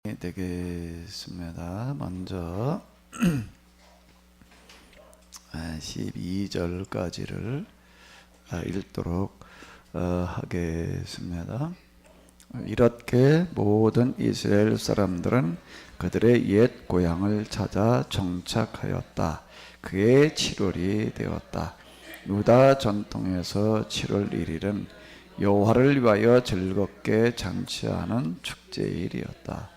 되겠습니다. 먼저 12절까지를 읽도록 하겠습니다. 이렇게 모든 이스라엘 사람들은 그들의 옛 고향을 찾아 정착하였다. 그의 7월이 되었다. 유다 전통에서 7월 1일은 여호와를 위하여 즐겁게 잔치하는 축제일이었다.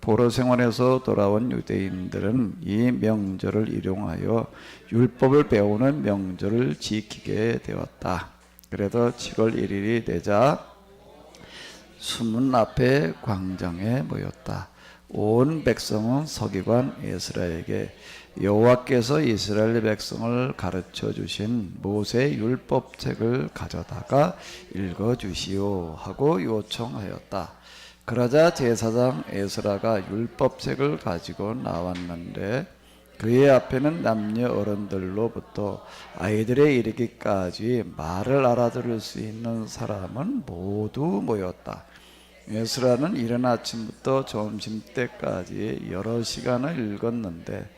포로 생활에서 돌아온 유대인들은 이 명절을 일용하여 율법을 배우는 명절을 지키게 되었다. 그래서 7월 1일이 되자 수문 앞에 광장에 모였다. 온 백성은 서기관 에스라에게 여호와께서 이스라엘 백성을 가르쳐 주신 모세 율법책을 가져다가 읽어주시오 하고 요청하였다. 그러자 제사장 에스라가 율법책을 가지고 나왔는데 그의 앞에는 남녀 어른들로부터 아이들에 이르기까지 말을 알아들을 수 있는 사람은 모두 모였다. 에스라는 이른 아침부터 점심때까지 여러 시간을 읽었는데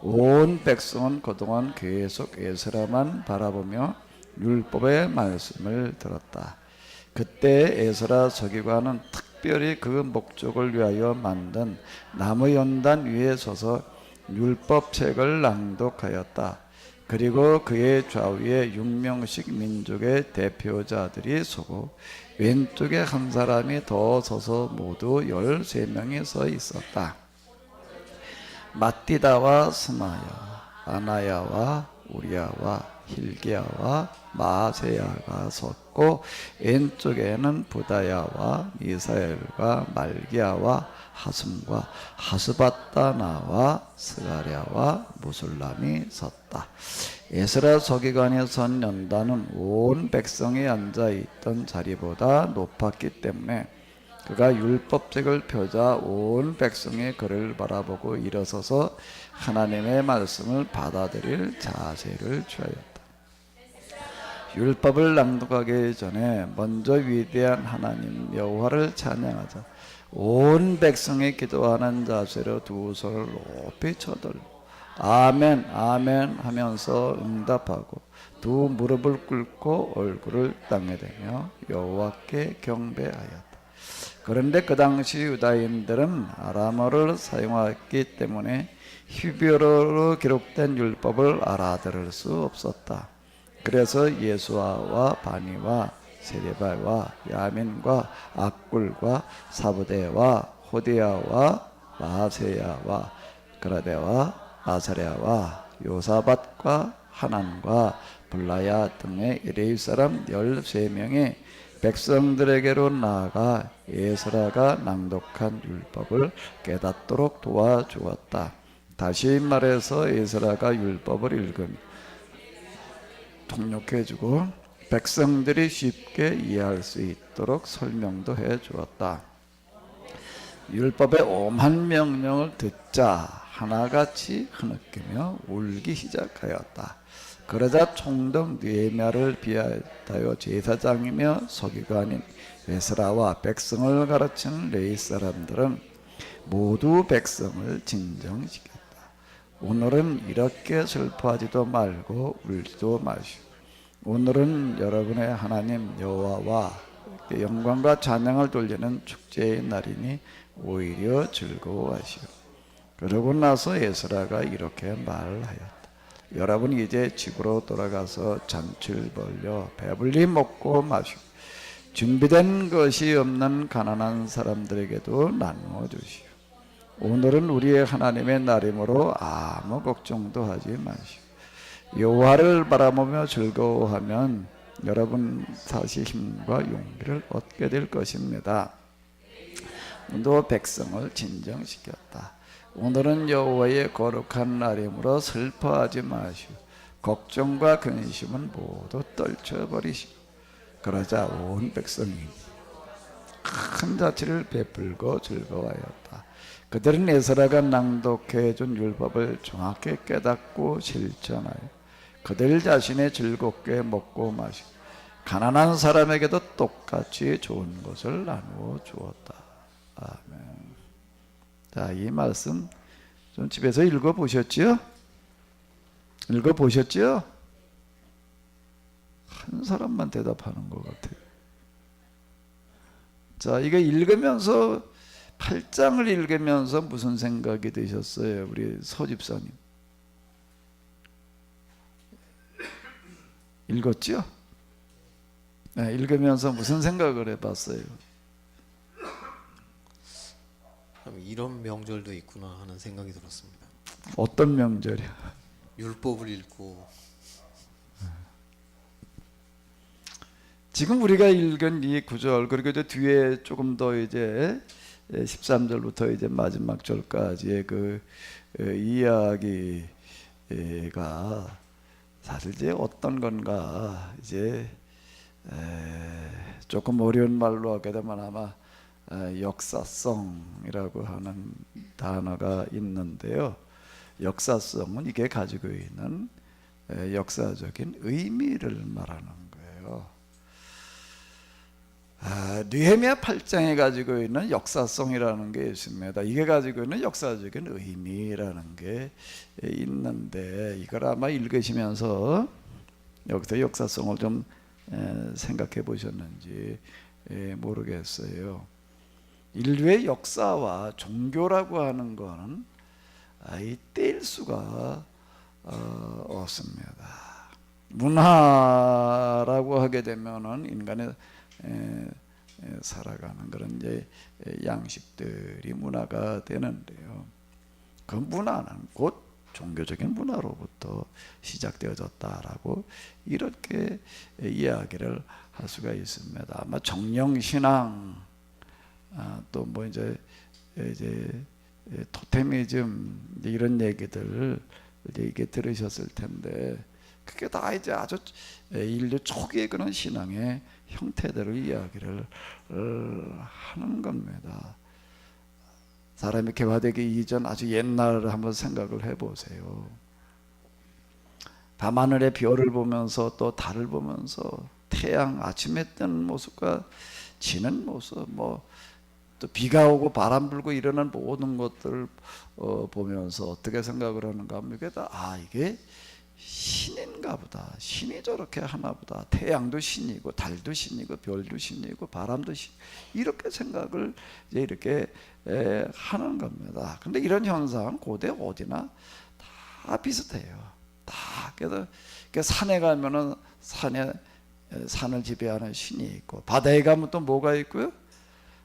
온 백성은 그동안 계속 에스라만 바라보며 율법의 말씀을 들었다. 그때 에스라 서기관은 특별히 그 목적을 위하여 만든 나무 연단 위에 서서 율법책을 낭독하였다. 그리고 그의 좌우에 6명씩 민족의 대표자들이 서고 왼쪽에 한 사람이 더 서서 모두 13명이 서 있었다. 마띠다와 스마야, 아나야와 우리야와 hil기야와 마세야가 섰고 왼쪽에는 부다야와 미사엘과 말기야와 하숨과 하스바다나와 스가랴와 무술람이 섰다. 에스라 서기관이 선 연단은 온 백성이 앉아있던 자리보다 높았기 때문에 그가 율법책을 펴자 온 백성이 그를 바라보고 일어서서 하나님의 말씀을 받아들일 자세를 취하였다. 율법을 낭독하기 전에 먼저 위대한 하나님 여호와를 찬양하자. 온 백성이 기도하는 자세로 두 손을 높이 쳐들고 아멘 아멘 하면서 응답하고 두 무릎을 꿇고 얼굴을 땅에 대며 여호와께 경배하였다. 그런데 그 당시 유다인들은 아람어를 사용했기 때문에 히브리어로 기록된 율법을 알아들을 수 없었다. 그래서 예수아와 바니와 세레발과 야민과 악굴과 사부대와 호디야와 마세야와 그라데와 아사랴와 요사밧과 하난과 블라야 등의 이레일 사람 13명이 백성들에게로 나아가 에스라가 낭독한 율법을 깨닫도록 도와주었다. 다시 말해서 에스라가 율법을 읽으며 통역해주고 백성들이 쉽게 이해할 수 있도록 설명도 해주었다. 율법의 오만 명령을 듣자 하나같이 흐느끼며 울기 시작하였다. 그러자 총독 느헤미야를 비롯하여 제사장이며 서기관인 에스라와 백성을 가르치는 레위 사람들은 모두 백성을 진정시켰다. 오늘은 이렇게 슬퍼하지도 말고 울지도 마시고 오늘은 여러분의 하나님 여호와와 영광과 찬양을 돌리는 축제의 날이니 오히려 즐거워하시오. 그러고 나서 에스라가 이렇게 말을 하였다. 여러분 이제 집으로 돌아가서 잔치를 벌려 배불리 먹고 마시고 준비된 것이 없는 가난한 사람들에게도 나누어 주시오. 오늘은 우리의 하나님의 날이므로 아무 걱정도 하지 마시오. 여호와를 바라보며 즐거워하면 여러분 다시 힘과 용기를 얻게 될 것입니다. 또 백성을 진정시켰다. 오늘은 여호와의 거룩한 날이므로 슬퍼하지 마시오. 걱정과 근심은 모두 떨쳐버리시오. 그러자 온 백성이 큰 잔치를 베풀고 즐거워하였다. 그들은 에스라가 낭독해준 율법을 정확히 깨닫고 실천하여 그들 자신이 즐겁게 먹고 마시고 가난한 사람에게도 똑같이 좋은 것을 나누어 주었다. 아멘. 자, 이 말씀 좀 집에서 읽어보셨죠? 읽어보셨죠? 한 사람만 대답하는 것 같아요. 자, 이거 읽으면서 8장을 읽으면서 무슨 생각이 드셨어요? 우리 서집사님 읽었죠? 네, 읽으면서 무슨 생각을 해봤어요? 이런 명절도 있구나 하는 생각이 들었습니다. 어떤 명절이야? 율법을 읽고 지금 우리가 읽은 이 구절, 그리고 이제 뒤에 조금 더 이제 13절부터 이제 마지막 절까지의 그 이야기가 사실 이제 어떤 건가, 이제 조금 어려운 말로 하게 되면 아마 역사성이라고 하는 단어가 있는데요. 역사성은 이게 가지고 있는 역사적인 의미를 말하는 거예요. 느헤미야 8장에 가지고 있는 역사성이라는 게 있습니다. 이게 가지고 있는 역사적인 의미라는 게 있는데, 이걸 아마 읽으시면서 여기서 역사성을 좀 생각해 보셨는지 모르겠어요. 인류의 역사와 종교라고 하는 것은 뗄 수가 없습니다. 문화라고 하게 되면은 인간의 살아가는 그런 이제 양식들이 문화가 되는데요. 그 문화는 곧 종교적인 문화로부터 시작되어졌다라고 이렇게 이야기를 할 수가 있습니다. 아마 정령신앙, 또 뭐 이제 토테미즘 이런 얘기들 이제 이게 들으셨을 텐데, 그게 다 이제 아주 인류 초기의 그런 신앙의 형태대로 이야기를 하는 겁니다. 사람이 개화되기 이전 아주 옛날을 한번 생각을 해보세요. 밤하늘의 별을 보면서 또 달을 보면서 태양 아침에 뜨는 모습과 지는 모습, 뭐 또 비가 오고 바람 불고 이러는 모든 것들을 보면서 어떻게 생각을 하는가 하면 이게 신인가 보다. 신이 저렇게 하나 보다. 태양도 신이고 달도 신이고 별도 신이고 바람도 신, 이렇게 생각을 이제 이렇게 하는 겁니다. 근데 이런 현상은 고대 어디나 다 비슷해요. 다. 그래서 산에 가면은 산을 지배하는 신이 있고, 바다에 가면 또 뭐가 있고요?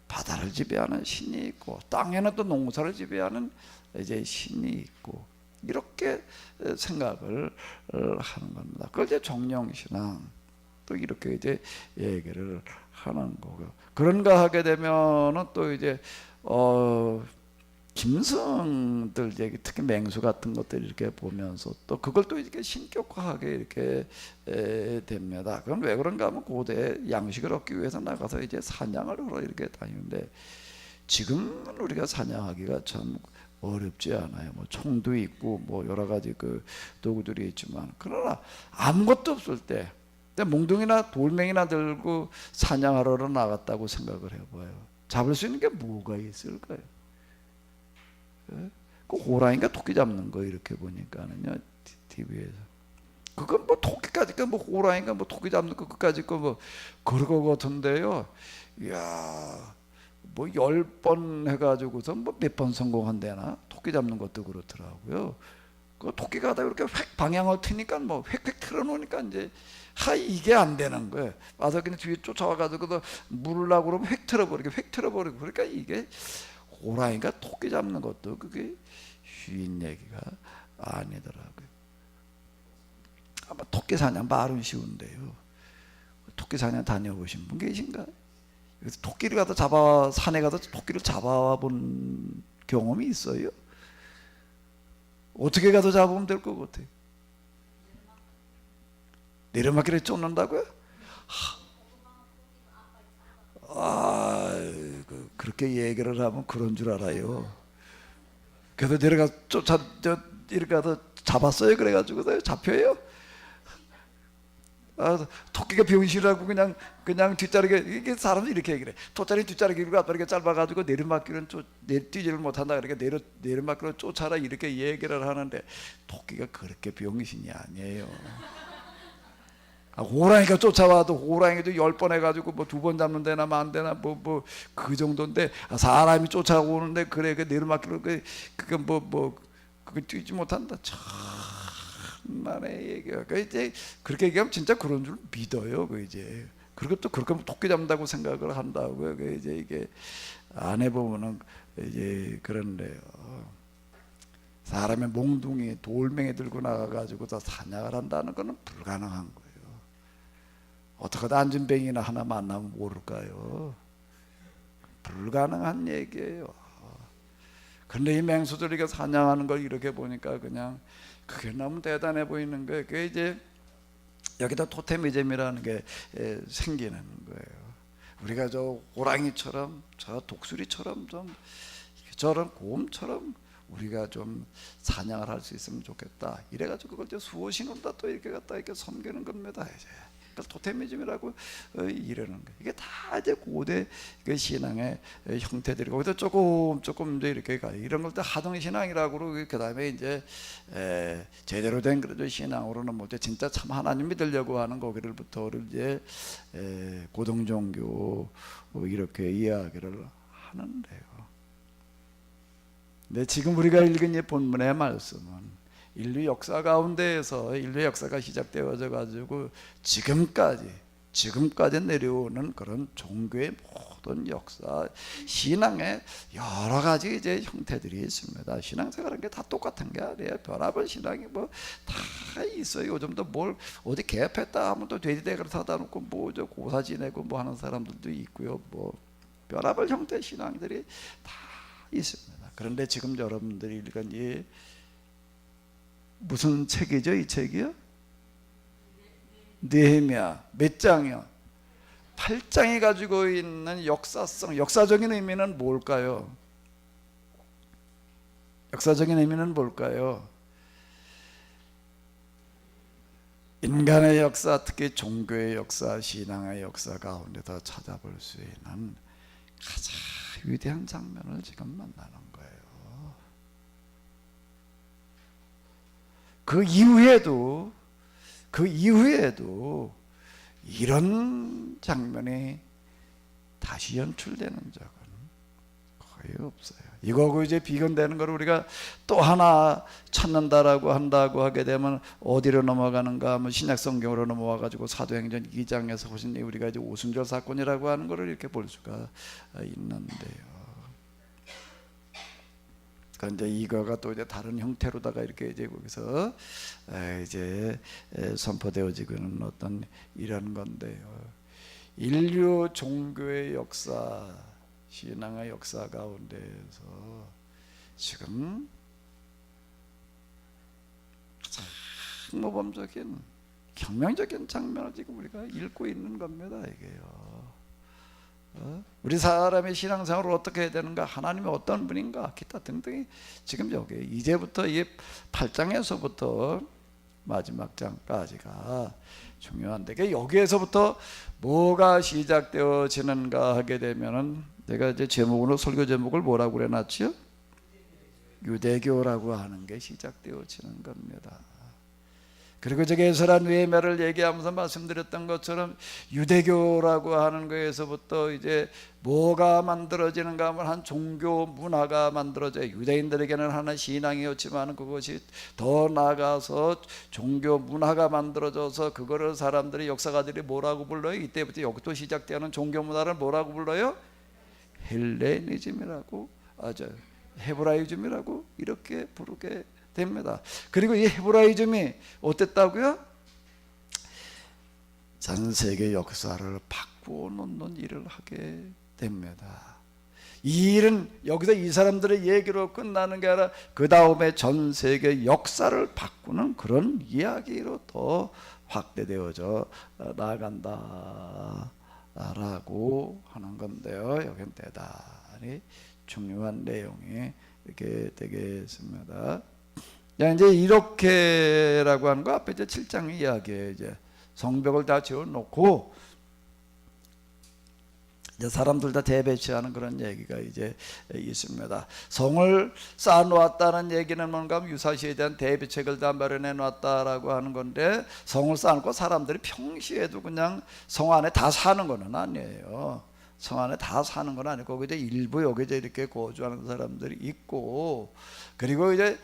바다를 지배하는 신이 있고, 땅에는 또 농사를 지배하는 이제 신이 있고, 이렇게 생각을 하는 겁니다. 그걸 이제 정령신앙, 또 이렇게 이제 얘기를 하는 거고요. 그런가 하게 되면은 또 이제 짐승들 얘기, 특히 맹수 같은 것들 이렇게 보면서 또 그걸 또 이렇게 신격화하게 이렇게 됩니다. 그럼 왜 그런가 하면 고대 양식을 얻기 위해서 나가서 이제 사냥을 하러 이렇게 다니는데, 지금은 우리가 사냥하기가 참 어렵지 않아요. 뭐 총도 있고 뭐 여러 가지 그 도구들이 있지만, 그러나 아무것도 없을 때 몽둥이나 돌멩이나 들고 사냥하러 나갔다고 생각을 해봐요. 잡을 수 있는 게 뭐가 있을까요? 그 호랑이가 토끼 잡는 거 이렇게 보니까는요, TV에서. 그건 뭐 토끼까지 뭐 호랑이가 뭐 토끼 잡는 거 그까짓 거 뭐 그럴 것 같은데요. 이야, 뭐 10번 해가지고서 뭐 몇 번 성공한대나, 토끼 잡는 것도 그렇더라고요. 그 토끼가 다 이렇게 획 방향을 트니까 뭐 획획 틀어놓으니까 이제 이게 안 되는 거예요. 와서 그냥 뒤에 쫓아와가지고 물으려고 그러면 획 틀어버리고 그러니까 이게 호랑이가 토끼 잡는 것도 그게 쉬운 얘기가 아니더라고요. 아마 토끼 사냥 말은 쉬운데요. 토끼 사냥 다녀보신 분 계신가요? 그래서 토끼를 가서 산에 가서 토끼를 잡아본 경험이 있어요? 어떻게 가서 잡으면 될 것 같아요? 내리막길에 쫓는다고요? 그렇게 얘기를 하면 그런 줄 알아요. 그래서 내려가 이렇게 가서 잡았어요. 그래가지고 잡혀요. 토끼가 병신이라고 그냥 뒷자리가 이게 사람들이 이렇게 얘기해. 토자리 뒷자리가 앞다리가 짧아가지고 내리막길은 뛰지를 못한다. 그러니까 내리막길로 쫓아라 이렇게 얘기를 하는데 토끼가 그렇게 병신이 아니에요. 호랑이가 쫓아와도 호랑이도 10번 해가지고 뭐 2번 잡는 데나 만 데나 뭐 그 정도인데 사람이 쫓아오는데 그래 그 내리막길로 그거 뛰지 못한다. 만의 얘기가 이제 그렇게 얘기하면 진짜 그런 줄 믿어요. 그 이제 그리고 또 그렇게 토끼 잡는다고 생각을 한다고요. 그 이제 이게 안 해보면은 이제 그런데요. 사람의 몽둥이 돌멩이 들고 나가가지고 다 사냥을 한다는 거는 불가능한 거예요. 어떻게 안진뱅이나 하나 만나면 모를까요? 불가능한 얘기예요. 근데 이 맹수들이 사냥하는 걸 이렇게 보니까 그냥 그게 너무 대단해 보이는 거예요. 그게 이제 여기다 토테미즘이라는 게 생기는 거예요. 우리가 저 호랑이처럼 저 독수리처럼 좀 저런 곰처럼 우리가 좀 사냥을 할 수 있으면 좋겠다. 이래가지고 그걸 이제 수호신원다 또 이렇게 갖다 이렇게 섬기는 겁니다. 이제. 토테미즘이라고 이러는 거예요. 이게 다 이제 고대 그 신앙의 형태들이고, 그래서 조금 이제 이렇게 가요. 이런 걸 또 하동 신앙이라고 그러고, 그 다음에 이제 제대로 된 그런 신앙으로는 뭐 진짜 참 하나님 믿으려고 하는 거기를부터를 이제 고등 종교 이렇게 이야기를 하는데요. 근데 지금 우리가 읽은 이 본문의 말씀은 인류 역사 가운데에서 인류 역사가 시작되어져 가지고 지금까지 내려오는 그런 종교의 모든 역사, 신앙의 여러 가지 이제 형태들이 있습니다. 신앙생활은 게 다 똑같은 게 아니에요. 변화별 신앙이 뭐 다 있어요. 요즘도 뭘 어디 개업했다 하면 또 돼지대가를 사다 놓고 뭐 저 고사 지내고 뭐 하는 사람들도 있고요. 뭐 변화별 형태의 신앙들이 다 있습니다. 그런데 지금 여러분들이 읽은 이 무슨 책이죠? 이 책이요? 느헤미야. 몇 장이요? 8장이 가지고 있는 역사적인 의미는 뭘까요? 역사적인 의미는 뭘까요? 인간의 역사, 특히 종교의 역사, 신앙의 역사 가운데서 찾아볼 수 있는 가장 위대한 장면을 지금 만나는 거예요. 그 이후에도 이런 장면이 다시 연출되는 적은 거의 없어요. 이거하고 이제 비견되는 걸 우리가 또 하나 찾는다라고 한다고 하게 되면 어디로 넘어가는가 하면 신약 성경으로 넘어와 가지고 사도행전 2장에서 보신 우리가 이제 오순절 사건이라고 하는 것을 이렇게 볼 수가 있는데요. 그런데 이거가 또 이제 다른 형태로다가 이렇게 이제 거기서 이제 선포되어지는 어떤 이런 건데요. 인류 종교의 역사, 신앙의 역사 가운데에서 지금 가장 모범적인 혁명적인 장면을 지금 우리가 읽고 있는 겁니다. 이게요. 우리 사람의 신앙생활을 어떻게 해야 되는가, 하나님이 어떤 분인가, 기타 등등이 지금 여기 이제부터 이 8장에서부터 마지막 장까지가 중요한데, 여기에서부터 뭐가 시작되어지는가 하게 되면은 내가 이제 제목으로 설교 제목을 뭐라고 그래놨지요? 유대교라고 하는 게 시작되어지는 겁니다. 그리고 저기 에스라 느헤미야를 얘기하면서 말씀드렸던 것처럼 유대교라고 하는 거에서부터 이제 뭐가 만들어지는가 하면 한 종교 문화가 만들어져요. 유대인들에게는 하나의 신앙이었지만 그것이 더 나아가서 종교 문화가 만들어져서 그거를 사람들이 역사가들이 뭐라고 불러요? 이때부터 여기도 시작되는 종교 문화를 뭐라고 불러요? 헬레니즘이라고, 헤브라이즘이라고 이렇게 부르게 됩니다. 그리고 이 헤브라이즘이 어땠다고요? 전 세계 역사를 바꾸어 놓는 일을 하게 됩니다. 이 일은 여기서 이 사람들의 얘기로 끝나는 게 아니라 그 다음에 전 세계 역사를 바꾸는 그런 이야기로 더 확대되어져 나간다라고 하는 건데요. 여기는 대단히 중요한 내용이 이렇게 되겠습니다. 자, 이제 이렇게라고 하는 거 앞에 이제 7장 이야기에 이제 성벽을 다 지어놓고 이제 사람들 다 대배치하는 그런 얘기가 이제 있습니다. 성을 쌓아놓았다는 얘기는 뭔가 유사시에 대한 대비책을 다 마련해 놨다라고 하는 건데, 성을 쌓아놓고 사람들이 평시에도 그냥 성 안에 다 사는 건 아니에요. 성 안에 다 사는 건 아니고 이제 일부 여기 이제 이렇게 거주하는 사람들이 있고, 그리고 이제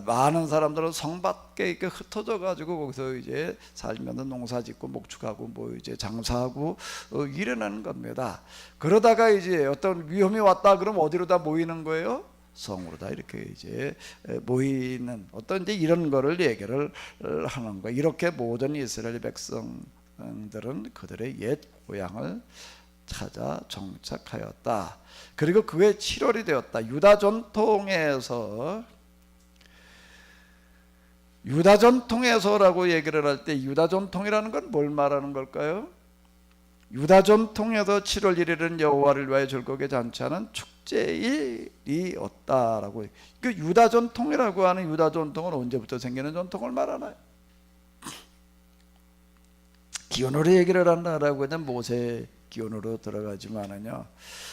많은 사람들은 성 밖에 이렇게 흩어져 가지고 거기서 이제 살면서 농사짓고 목축하고 뭐 이제 장사하고 이러는 겁니다. 그러다가 이제 어떤 위험이 왔다 그러면 어디로 다 모이는 거예요? 성으로 다 이렇게 이제 모이는 어떤 이제 이런 거를 얘기를 하는 거예요. 이렇게 모든 이스라엘 백성들은 그들의 옛 고향을 찾아 정착하였다. 그리고 그의 7월이 되었다. 유다 전통에서라고 얘기를 할 때 유다 전통이라는 건 뭘 말하는 걸까요? 유다 전통에서 7월 1일은 여호와를 위하여 즐겁게 잔치하는 축제일이었다라고. 그 유다 전통이라고 하는 유다 전통은 언제부터 생기는 전통을 말하나요? 기원으로 얘기를 한다라고 하면 모세 기원으로 들어가지만은요,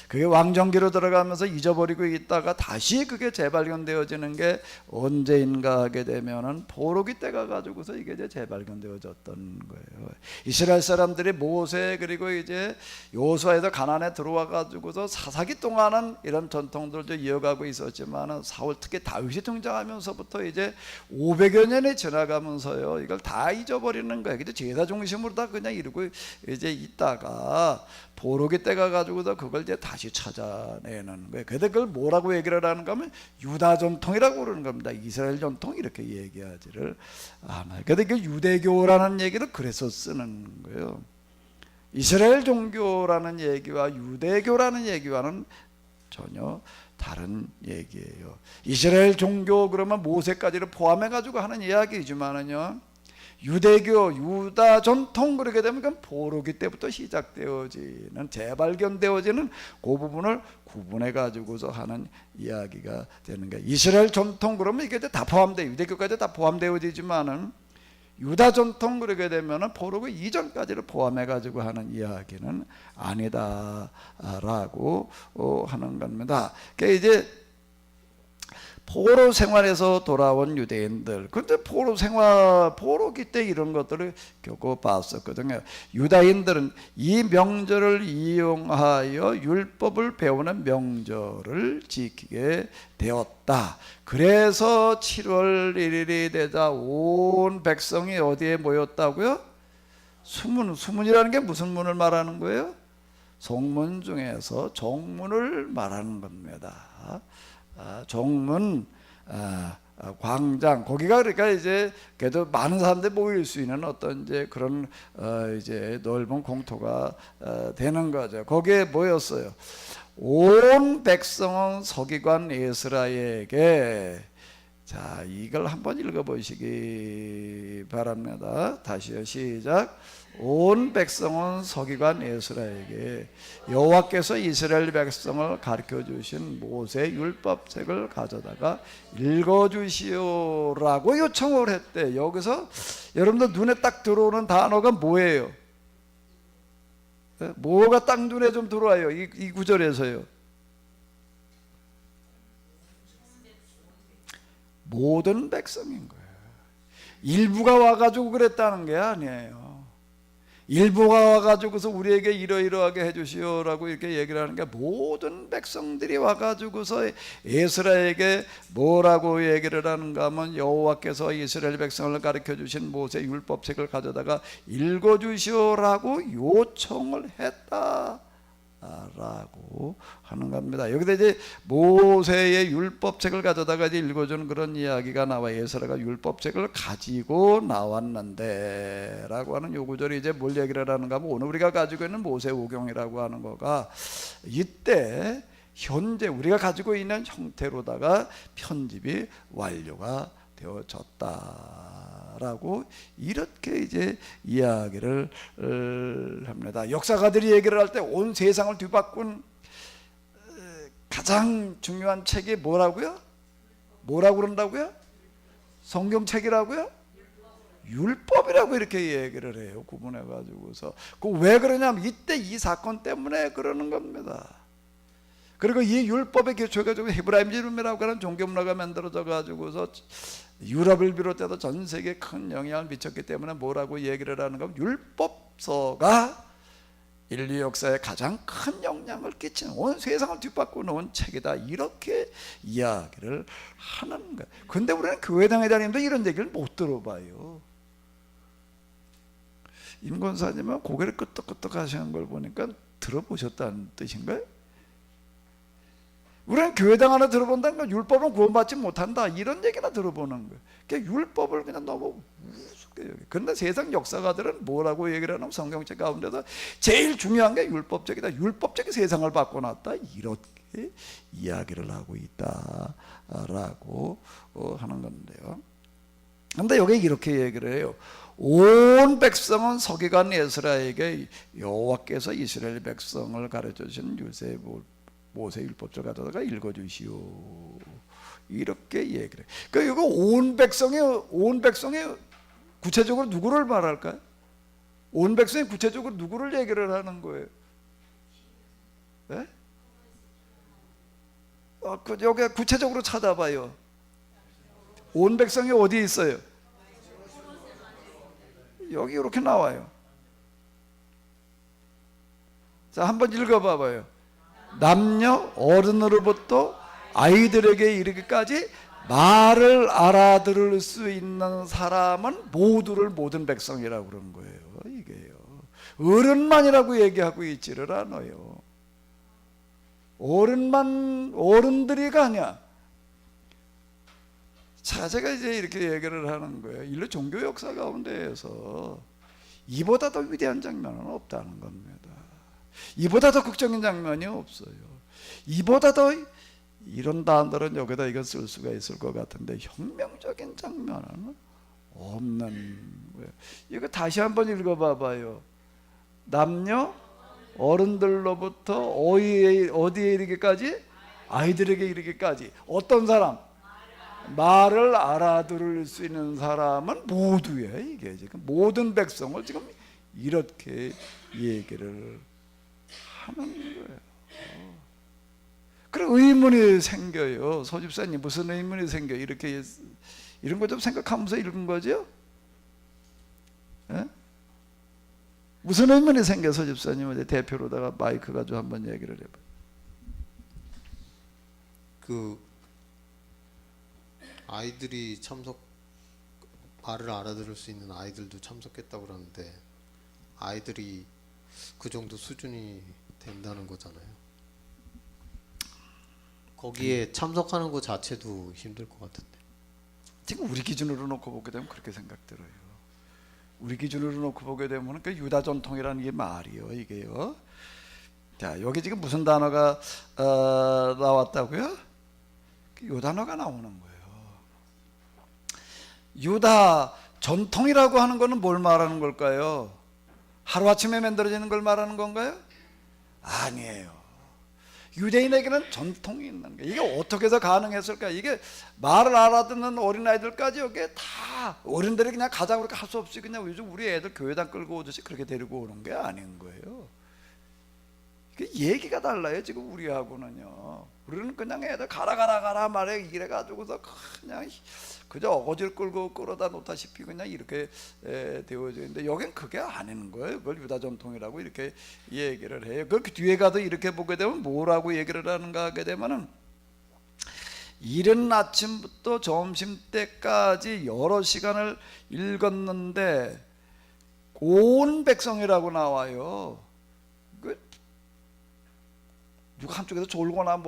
그게 왕정기로 들어가면서 잊어버리고 있다가 다시 그게 재발견되어지는 게 언제인가 하게 되면은 포로기 때가 가지고서 이게 이제 재발견되어졌던 거예요. 이스라엘 사람들이 모세 그리고 이제 여호수아에서 가나안에 들어와 가지고서 사사기 동안은 이런 전통들도 이어가고 있었지만은 사울 특히 다윗이 등장하면서부터 이제 500여 년이 지나가면서요, 이걸 다 잊어버리는 거예요. 근데 제사 중심으로 다 그냥 이러고 이제 있다가 포로기 때가 가지고서 그걸 이제 다시 찾아내는 거예요. 근데 그걸 뭐라고 얘기를 하는가 하면 유다 전통이라고 그러는 겁니다. 이스라엘 전통 이렇게 얘기하지를 않아요. 근데 그 유대교라는 얘기를 그래서 쓰는 거예요. 이스라엘 종교라는 얘기와 유대교라는 얘기와는 전혀 다른 얘기예요. 이스라엘 종교 그러면 모세까지를 포함해 가지고 하는 이야기지만은요, 유대교, 유다 전통 그렇게 되면 그건 포로기 때부터 시작되어지는, 재발견되어지는 그 부분을 구분해 가지고서 하는 이야기가 되는 거예요. 이스라엘 전통 그러면 이게 다 포함돼, 유대교까지 다 포함되어지지만은 유다 전통 그렇게 되면은 포로기 이전까지를 포함해 가지고 하는 이야기는 아니다라고 하는 겁니다. 그러니까 이제 포로 생활에서 돌아온 유대인들, 근데 포로기 때 이런 것들을 겪어봤었거든요. 유다인들은 이 명절을 이용하여 율법을 배우는 명절을 지키게 되었다. 그래서 7월 1일이 되자 온 백성이 어디에 모였다고요? 수문이라는 게 무슨 문을 말하는 거예요? 성문 중에서 정문을 말하는 겁니다. 정문, 광장, 거기가 그러니까 이제 그래도 많은 사람들이 모일 수 있는 어떤 이제 그런 이제 넓은 공터가 되는 거죠. 거기에 모였어요. 온 백성은 서기관 에스라에게, 자, 이걸 한번 읽어보시기 바랍니다. 다시요, 시작. 온 백성은 서기관 에스라에게 여호와께서 이스라엘 백성을 가르쳐 주신 모세 율법책을 가져다가 읽어주시오라고 요청을 했대. 여기서 여러분들 눈에 딱 들어오는 단어가 뭐예요? 뭐가 딱 눈에 좀 들어와요? 이 구절에서요. 모든 백성인 거예요. 일부가 와가지고 그랬다는 게 아니에요. 일부가 와가지고서 우리에게 이러이러하게 해주시오라고 이렇게 얘기를 하는 게, 모든 백성들이 와가지고서 에스라에게 뭐라고 얘기를 하는가 하면 여호와께서 이스라엘 백성을 가르쳐 주신 모세 율법책을 가져다가 읽어주시오라고 요청을 했다 라고 하는 겁니다. 여기다 이제 모세의 율법책을 가져다가 이제 읽어주는 그런 이야기가 나와. 에스라가 율법책을 가지고 나왔는데 라고 하는 요 구절이 이제 뭘 얘기를 하는가 하면, 오늘 우리가 가지고 있는 모세오경이라고 하는 거가 이때 현재 우리가 가지고 있는 형태로다가 편집이 완료가 되어졌다라고 이렇게 이제 이야기를 합니다. 역사가들이 얘기를 할 때 온 세상을 뒤바꾼 가장 중요한 책이 뭐라고요? 뭐라고 그런다고요? 성경책이라고요? 율법이라고 이렇게 얘기를 해요. 구분해 가지고서. 그 왜 그러냐면 이때 이 사건 때문에 그러는 겁니다. 그리고 이 율법에 기초해가지고 헤브라임즘이라고 하는 종교 문화가 만들어져 가지고서 유럽을 비롯해서 전 세계에 큰 영향을 미쳤기 때문에 뭐라고 얘기를 하는 가 율법서가 인류 역사에 가장 큰 영향을 끼치는, 온 세상을 뒤바꿔 놓은 책이다, 이렇게 이야기를 하는 거예요. 근데 우리는 교회당에 다니면서 이런 얘기를 못 들어봐요. 임 권사님은 고개를 끄덕끄덕 하시는 걸 보니까 들어보셨다는 뜻인가요? 우리는 교회당 하나 들어본다는 건 율법은 구원받지 못한다, 이런 얘기나 들어보는 거예요. 그러니까 율법을 그냥 너무 우습게 여겨요. 그런데 세상 역사가들은 뭐라고 얘기를 하냐면 성경책 가운데서 제일 중요한 게 율법적이다, 율법적인 세상을 바꿔놨다, 이렇게 이야기를 하고 있다라고 하는 건데요. 근데 여기 이렇게 얘기를 해요. 온 백성은 서기관 에스라에게 여호와께서 이스라엘 백성을 가르쳐 주신 모세 율법書가져다가 읽어주시오, 이렇게 얘기를 해요. 그러니까 이거 온 백성이 구체적으로 누구를 말할까요? 온 백성이 구체적으로 누구를 얘기를 하는 거예요? 네? 여기 구체적으로 찾아봐요. 온 백성이 어디에 있어요? 여기 이렇게 나와요. 자, 한번 읽어봐봐요. 남녀 어른으로부터 아이들에게 이르기까지 말을 알아들을 수 있는 사람은 모두를 모든 백성이라고 그러는 거예요. 이게요. 어른만이라고 얘기하고 있지를 않아요. 어른들이가 아니야. 자, 제가 이제 이렇게 얘기를 하는 거예요. 인류 종교 역사 가운데에서 이보다 더 위대한 장면은 없다는 겁니다. 이보다 더 극적인 장면이 없어요. 이보다 더, 이런 단어는 여기다 이거 쓸 수가 있을 것 같은데, 혁명적인 장면은 없는 거예요. 이거 다시 한번 읽어봐봐요. 남녀 어른들로부터 어디에 이르기까지? 아이들에게 이르기까지. 어떤 사람? 말을 알아들을 수 있는 사람은 모두예요. 이게 지금 모든 백성을 지금 이렇게 얘기를 하는 거예요. 그리고 의문이 생겨요. 소집사님, 무슨 의문이 생겨요? 이렇게 이런 거 좀 생각하면서 읽은 거죠? 예? 무슨 의문이 생겨? 소집사님, 대표로다가 마이크 가지고 한번 얘기를 해봐요. 아이들이 말을 알아들을 수 있는 아이들도 참석했다고 그러는데, 아이들이 그 정도 수준이 된다는 거잖아요. 거기에 참석하는 것 자체도 힘들 것 같은데. 지금 우리 기준으로 놓고 보게 되면 그렇게 생각들어요. 우리 기준으로 놓고 보게 되면 그 유다 전통이라는 게 말이요, 이게요. 자, 여기 지금 무슨 단어가 나왔다고요? 요 단어가 나오는 거예요. 유다 전통이라고 하는 거는 뭘 말하는 걸까요? 하루아침에 만들어지는 걸 말하는 건가요? 아니에요. 유대인에게는 전통이 있는 거예요. 이게 어떻게 해서 가능했을까? 이게 말을 알아듣는 어린아이들까지 여기에 다, 어른들이 그냥 가자고 그렇게 할 수 없이 그냥 요즘 우리 애들 교회당 끌고 오듯이 그렇게 데리고 오는 게 아닌 거예요. 얘기가 달라요. 지금 우리하고는요. 우리는 그냥 애들 가라 말해 이래 가지고서 그냥 그저 어거지를 끌어다 놓다시피 그냥 이렇게 되어져 있는데, 여긴 그게 아닌 거예요. 그걸 유다 전통이라고 이렇게 얘기를 해요. 그 뒤에 가도 이렇게 보게 되면 뭐라고 얘기를 하는가 하게 되면은, 이른 아침부터 점심 때까지 여러 시간을 읽었는데 온 백성이라고 나와요. 누가 한쪽에서 졸거나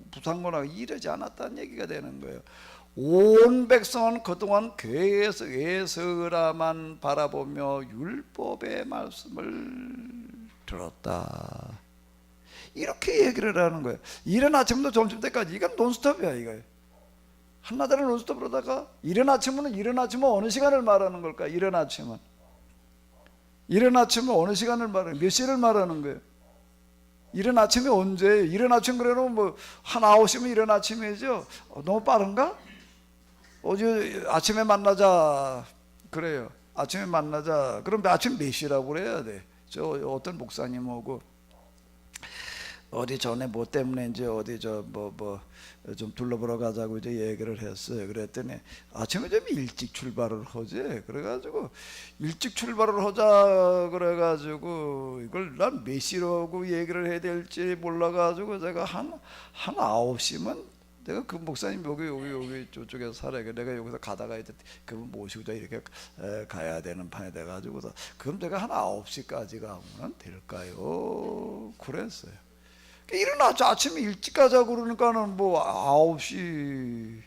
부상거나 이러지 않았다는 얘기가 되는 거예요. 온 백성은 그동안 궤에서 에스라만 바라보며 율법의 말씀을 들었다, 이렇게 얘기를 하는 거예요. 이른 아침부터 점심 때까지. 이건 논스톱이야. 이거 한나절을 논스톱으로다가 이른 아침은 어느 시간을 말하는 걸까? 이른 아침은 어느 시간을 말하는, 몇 시를 말하는 거예요? 이른 아침이 언제예요? 이른 아침 그러면 한 9시면 이른 아침이죠. 너무 빠른가? 어제 아침에 만나자 그래요. 아침에 만나자. 그럼 아침 몇 시라고 그래야 돼. 저 어떤 목사님하고 어디 전에 뭐 때문에 이제 어디 저 뭐 좀 둘러보러 가자고 이제 얘기를 했어요. 그랬더니 아침에 좀 일찍 출발을 하지. 그래가지고 일찍 출발을 하자 그래가지고 이걸 난 몇 시라고 얘기를 해야 될지 몰라가지고 제가 한 9시면 내가 그 목사님 여기 저쪽에서 살아요. 내가 여기서 가다가 이제 그분 모시고 이렇게 가야 되는 판이 돼가지고서 그럼 내가 한 9시까지 가면 될까요? 그랬어요. 일어나자 아침에 일찍 가자 그러니까는 뭐 9시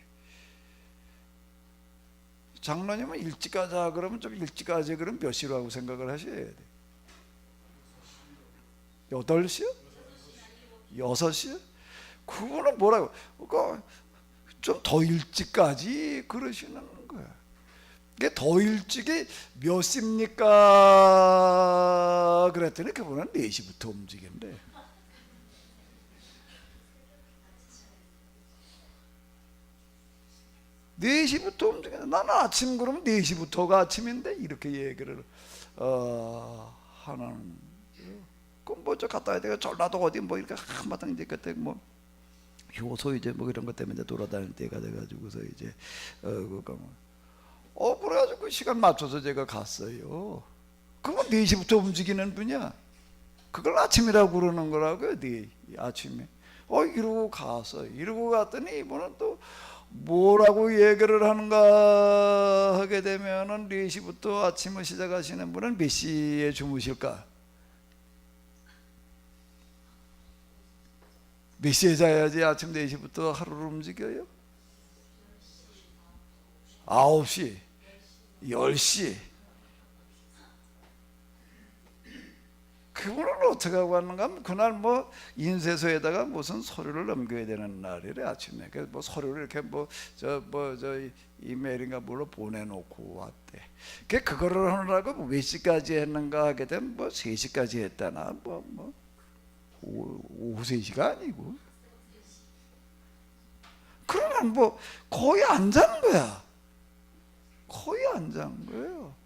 장로님은 일찍 가자 그러면 좀 일찍 가지 그럼 몇 시로 하고 생각을 하셔야 돼. 8시요? 6시요? 그거는 뭐라고 그러니까 좀 더 일찍 가지 그러시는 거야. 이게 더 일찍이 몇 시입니까? 그랬더니 그분은 4시부터 움직인대. 4시부터 움직여. 나는 아침 그러면 4시부터가 아침인데 이렇게 얘기를 하는. 그럼 뭐 저 갔다 와야 되고 전라도 어디 뭐 이렇게 한바탕 이제 그때 뭐 효소 이제 뭐 이런 것 때문에 돌아다닐 때가 돼가지고서 이제 그거 그래가지고 그 시간 맞춰서 제가 갔어요. 그건 4시부터 움직이는 분이야. 그걸 아침이라고 그러는 거라고요. 네 아침에. 이러고 가서 이러고 갔더니 이번은 또 뭐라고 얘기를 하는가 하게 되면은 4시부터 아침을 시작하시는 분은 몇 시에 주무실까? 몇 시에 자야지 아침 4시부터 하루를 움직여요? 9시, 10시. 그분은 어떻게 하고 왔는가 하면 그날 뭐 인쇄소에다가 무슨 서류를 넘겨야 되는 날이래 아침에. 그래서 뭐 서류를 이렇게 저 이메일인가 뭘로 보내놓고 왔대. 그거를 하느라고 몇 시까지 했는가 하게 되면 뭐 3시까지 했다나 오후 3시가 아니고. 그러면 뭐 거의 안 자는 거야. 거의 안 자는 거예요.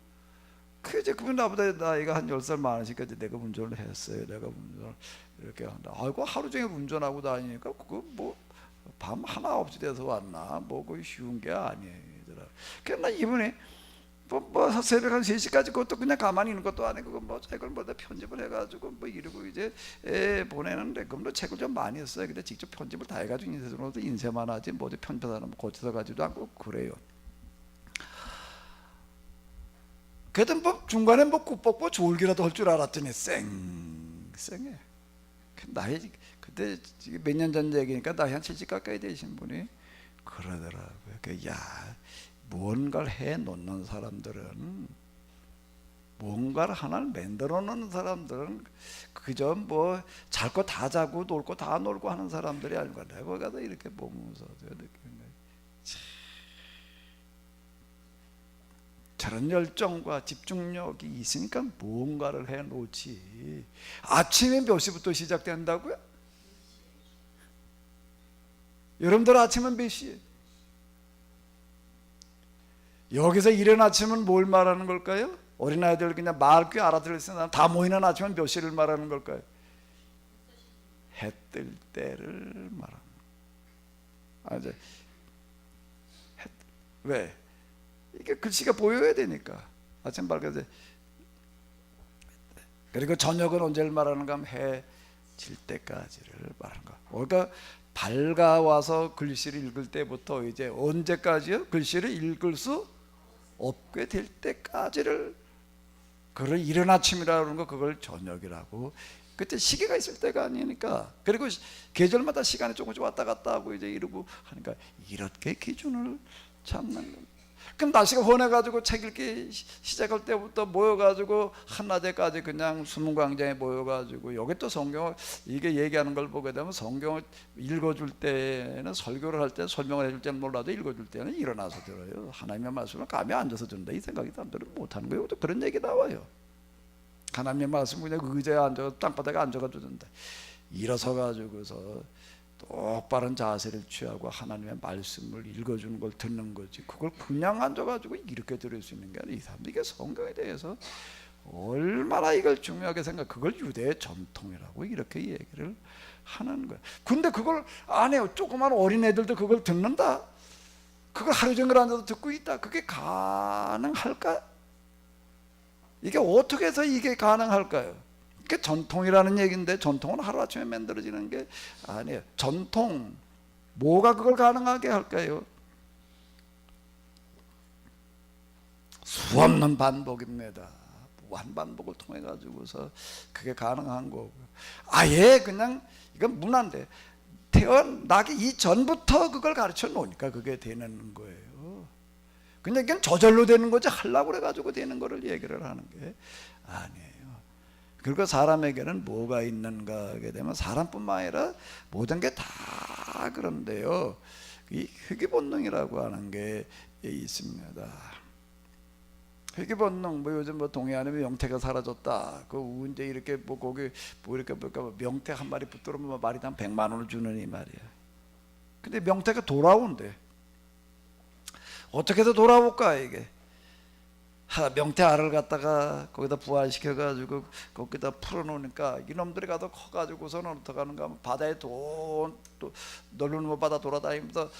이제 그분 나보다 나이가 한 10살 많으니까 이제 내가 운전을 했어요. 내가 운전을 이렇게 한다. 아이고 하루 종일 운전하고 다니니까 그거 뭐 밤 1, 9시 돼서 왔나 뭐 거의 쉬운 게 아니더라. 그러나 이분이 뭐 새벽 한 3시까지 그것도 그냥 가만히 있는 것도 아니고 뭐 책을 뭐다 편집을 해가지고 뭐 이러고 이제 보내는데 그럼 뭐 책을 좀 많이 했어요. 근데 직접 편집을 다 해가지고 인쇄소로 인쇄만 하지 뭐 편집하는 뭐 고쳐서 가지도 않고 그래요. 그래도 뭐 중간에 뭐 꾹뻑 졸기라도 할 줄 알았더니 쌩해. 나이 그때 몇 년 전 얘기니까 나이 한 70 가까이 되신 분이 그러더라고요. 야, 뭔가를 해 놓는 사람들은 뭔가를 하나를 만들어 놓는 사람들은 그저 뭐 잘 거 다 자고 놀 거 다 놀고 하는 사람들이 아니고 내가 가서 이렇게 보면서 느끼는 거예요. 저런 열정과 집중력이 있으니까 무언가를 해놓지. 아침에 몇 시부터 시작된다고요? 여러분들 아침은 몇 시에? 여기서 이른 아침은 뭘 말하는 걸까요? 어린아이들 그냥 말귀 알아들을 수 있는 다 모이는 아침은 몇 시를 말하는 걸까요? 해 뜰 때를 말하는 거예요. 왜? 이게 글씨가 보여야 되니까 아침 밝아서. 그리고 저녁은 언제를 말하는가 하면 해 질 때까지를 말하는 거. 그러니까 밝아와서 글씨를 읽을 때부터 이제 언제까지요? 글씨를 읽을 수 없게 될 때까지를 그걸 이른 아침이라고 하는 거 그걸 저녁이라고. 그때 시계가 있을 때가 아니니까. 그리고 계절마다 시간이 조금씩 왔다 갔다 하고 이제 이러고 하니까 이렇게 기준을 잡는 겁니다. 그럼 날씨가 번해가지고 책 읽기 시작할 때부터 모여가지고 한낮에까지 그냥 수문광장에 모여가지고 여기 또 성경을 이게 얘기하는 걸 보게 되면 성경을 읽어줄 때는 설교를 할 때 설명을 해줄 때는 몰라도 읽어줄 때는 일어나서 들어요. 하나님의 말씀을 감에 앉아서 듣는다 이 생각이 사람들은 못하는 거예요. 또 그런 얘기 나와요. 하나님의 말씀 그냥 의자에 앉아 땅바닥에 앉아가지고 듣는다. 일어서 가지고서 똑바른 자세를 취하고 하나님의 말씀을 읽어주는 걸 듣는 거지. 그걸 그냥 앉아가지고 이렇게 들을 수 있는 게 아니라 이 사람들이 이게 성경에 대해서 얼마나 이걸 중요하게 생각. 그걸 유대의 전통이라고 이렇게 얘기를 하는 거야. 근데 그걸 안 해요. 조그만 어린애들도 그걸 듣는다. 그걸 하루 종일 앉아서 듣고 있다. 그게 가능할까? 이게 어떻게 해서 이게 가능할까요? 그게 전통이라는 얘기인데 전통은 하루아침에 만들어지는 게 아니에요. 전통, 뭐가 그걸 가능하게 할까요? 수없는 반복입니다. 무한 반복을 통해 가지고서 그게 가능한 거고, 아예 그냥 이건 문화인데 태어나기 이전부터 그걸 가르쳐 놓으니까 그게 되는 거예요. 근데 이건 저절로 되는 거지 하려고 그래 가지고 되는 거를 얘기를 하는 게 아니에요. 그리고 사람에게는 뭐가 있는가 하게 되면 사람뿐만 아니라 모든 게 다 그런데요, 이 회귀본능이라고 하는 게 있습니다. 회귀본능, 뭐 요즘 뭐 동해안에 명태가 사라졌다, 그 이제 이렇게 뭐 거기 뭐 이렇게 볼까, 명태 한 마리 붙들으면 말이 한 100만 원을 주는 이 말이야. 근데 명태가 돌아온대. 어떻게 해서 돌아올까 이게? 명태 알을 갖다가 거기다 부화시켜 가지고 거기다 풀어놓으니까 이놈들이 가서 커가지고서는 어떻게 하는가 하면 바다에 또 넓은 바다 돌아다니면서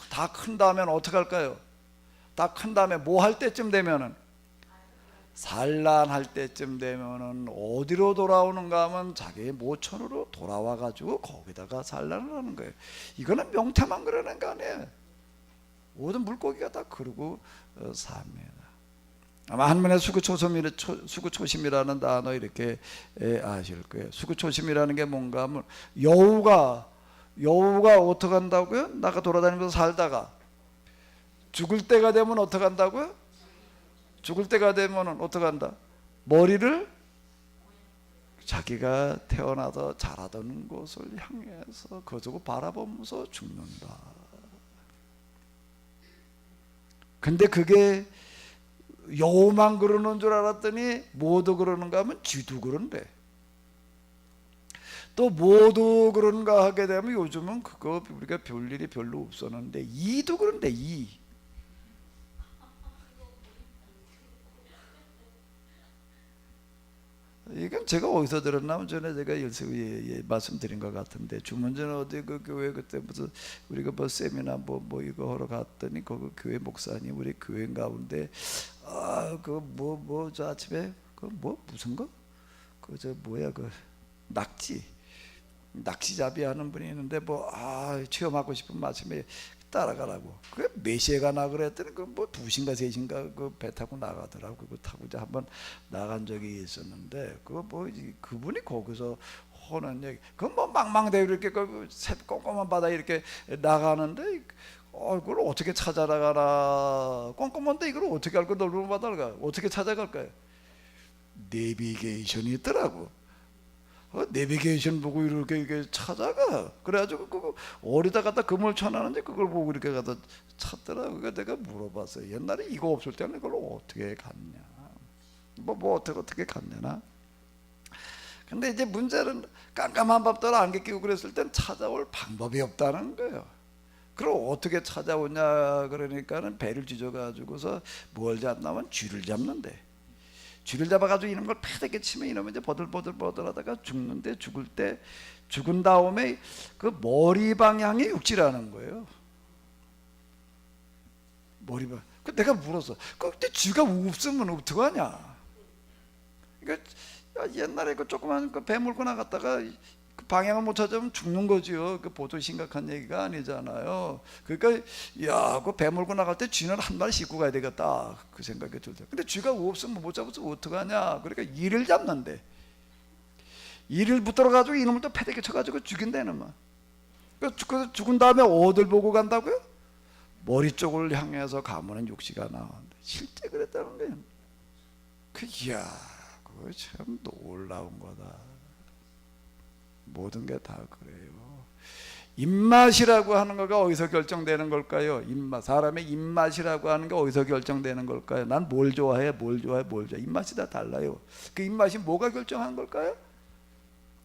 다 큰 다음에 어떻게 할까요? 다 큰 다음에 뭐 할 때쯤 되면은, 산란할 때쯤 되면은 어디로 돌아오는가 하면 자기의 모천으로 돌아와 가지고 거기다가 산란을 하는 거예요. 이거는 명태만 그러는 거 아니에요. 모든 물고기가 다 그러고 삽니다. 아마 한문에 수구초심이라는 단어 이렇게 아실 거예요. 수구초심이라는 게 뭔가 하면 여우가 어떻게 한다고요? 나가 돌아다니면서 살다가 죽을 때가 되면 어떻게 한다고요? 죽을 때가 되면 어떻게 한다? 머리를 자기가 태어나서 자라던 곳을 향해서 거두고 바라보면서 죽는다. 근데 그게 여우만 그러는 줄 알았더니 모두 그러는가 하면 쥐도 그런데, 또 모두 그런가 하게 되면 요즘은 그거 우리가 별 일이 별로 없었는데 이도 그런데 이. 이건 제가 어디서 들었나? 전에 제가 말씀드린 것 같은데, 주문전 어디 그 교회 그때 무슨 우리가 뭐 세미나 뭐 이거 하러 갔더니 거기 교회 목사님 우리 교회 가운데 저 아침에 무슨 거 뭐야 낚시잡이 하는 분이 있는데 체험하고 싶으면 아침에 따라가라고. 그게 몇 시에 가나 그랬더니 그 2시인가 3시인가 그 배 타고 나가더라고. 그거 타고 이제 한번 나간 적이 있었는데, 그분이 거기서 하는 얘기, 망망대로 이렇게 꼼꼼한 바다 이렇게 나가는데, 그걸 어떻게 찾아나가나. 꼼꼼한데 이걸 어떻게 알고 넓은 바다를 가? 어떻게 찾아갈까요? 내비게이션이 있더라고. 내비게이션 보고 이렇게 찾아가. 그래가지고 그거 어디다 갖다 그물 쳐놨는데 그걸 보고 이렇게 갖다 찾더라고. 그러니까 내가 물어봤어요. 옛날에 이거 없을 때는 그걸 어떻게 갔냐? 어떻게 갔냐나? 근데 이제 문제는 깜깜한 밤도록 안개 끼고 그랬을 땐 찾아올 방법이 없다는 거예요. 그럼 어떻게 찾아오냐 그러니까는 배를 뒤져가지고서 뭘 잡냐면 쥐를 잡는데, 쥐를 잡아가지고 이런 걸 패대게 치면 이러면 이제 버들버들하다가 죽는데, 죽은 다음에 그 머리 방향에 육지라는 거예요. 머리방. 내가 물었어. 근데 쥐가 없으면 어떡하냐? 그러니까 옛날에 그 조그만 배 몰고 나갔다가 그 방향을 못 찾으면 죽는 거지요. 그 보통 심각한 얘기가 아니잖아요. 그러니까 그 배 몰고 나갈 때 쥐는 한 마리 싣고 가야 되겠다 그 생각이 들죠. 근데 쥐가 없으면 못 잡아서 어떡하냐? 그러니까 이를 잡는데, 이를 붙들어 가지고 이놈을 또 패대기 쳐가지고 죽인다는 말. 그래서 죽은 다음에 어딜 보고 간다고요? 머리 쪽을 향해서 가면은 육지가 나오는데 실제 그랬다는 거예요. 그거 참 놀라운 거다. 모든 게 다 그래요. 입맛이라고 하는 거가 어디서 결정되는 걸까요? 입맛. 사람의 입맛이라고 하는 게 어디서 결정되는 걸까요? 난 뭘 좋아해? 입맛이 다 달라요. 그 입맛이 뭐가 결정한 걸까요?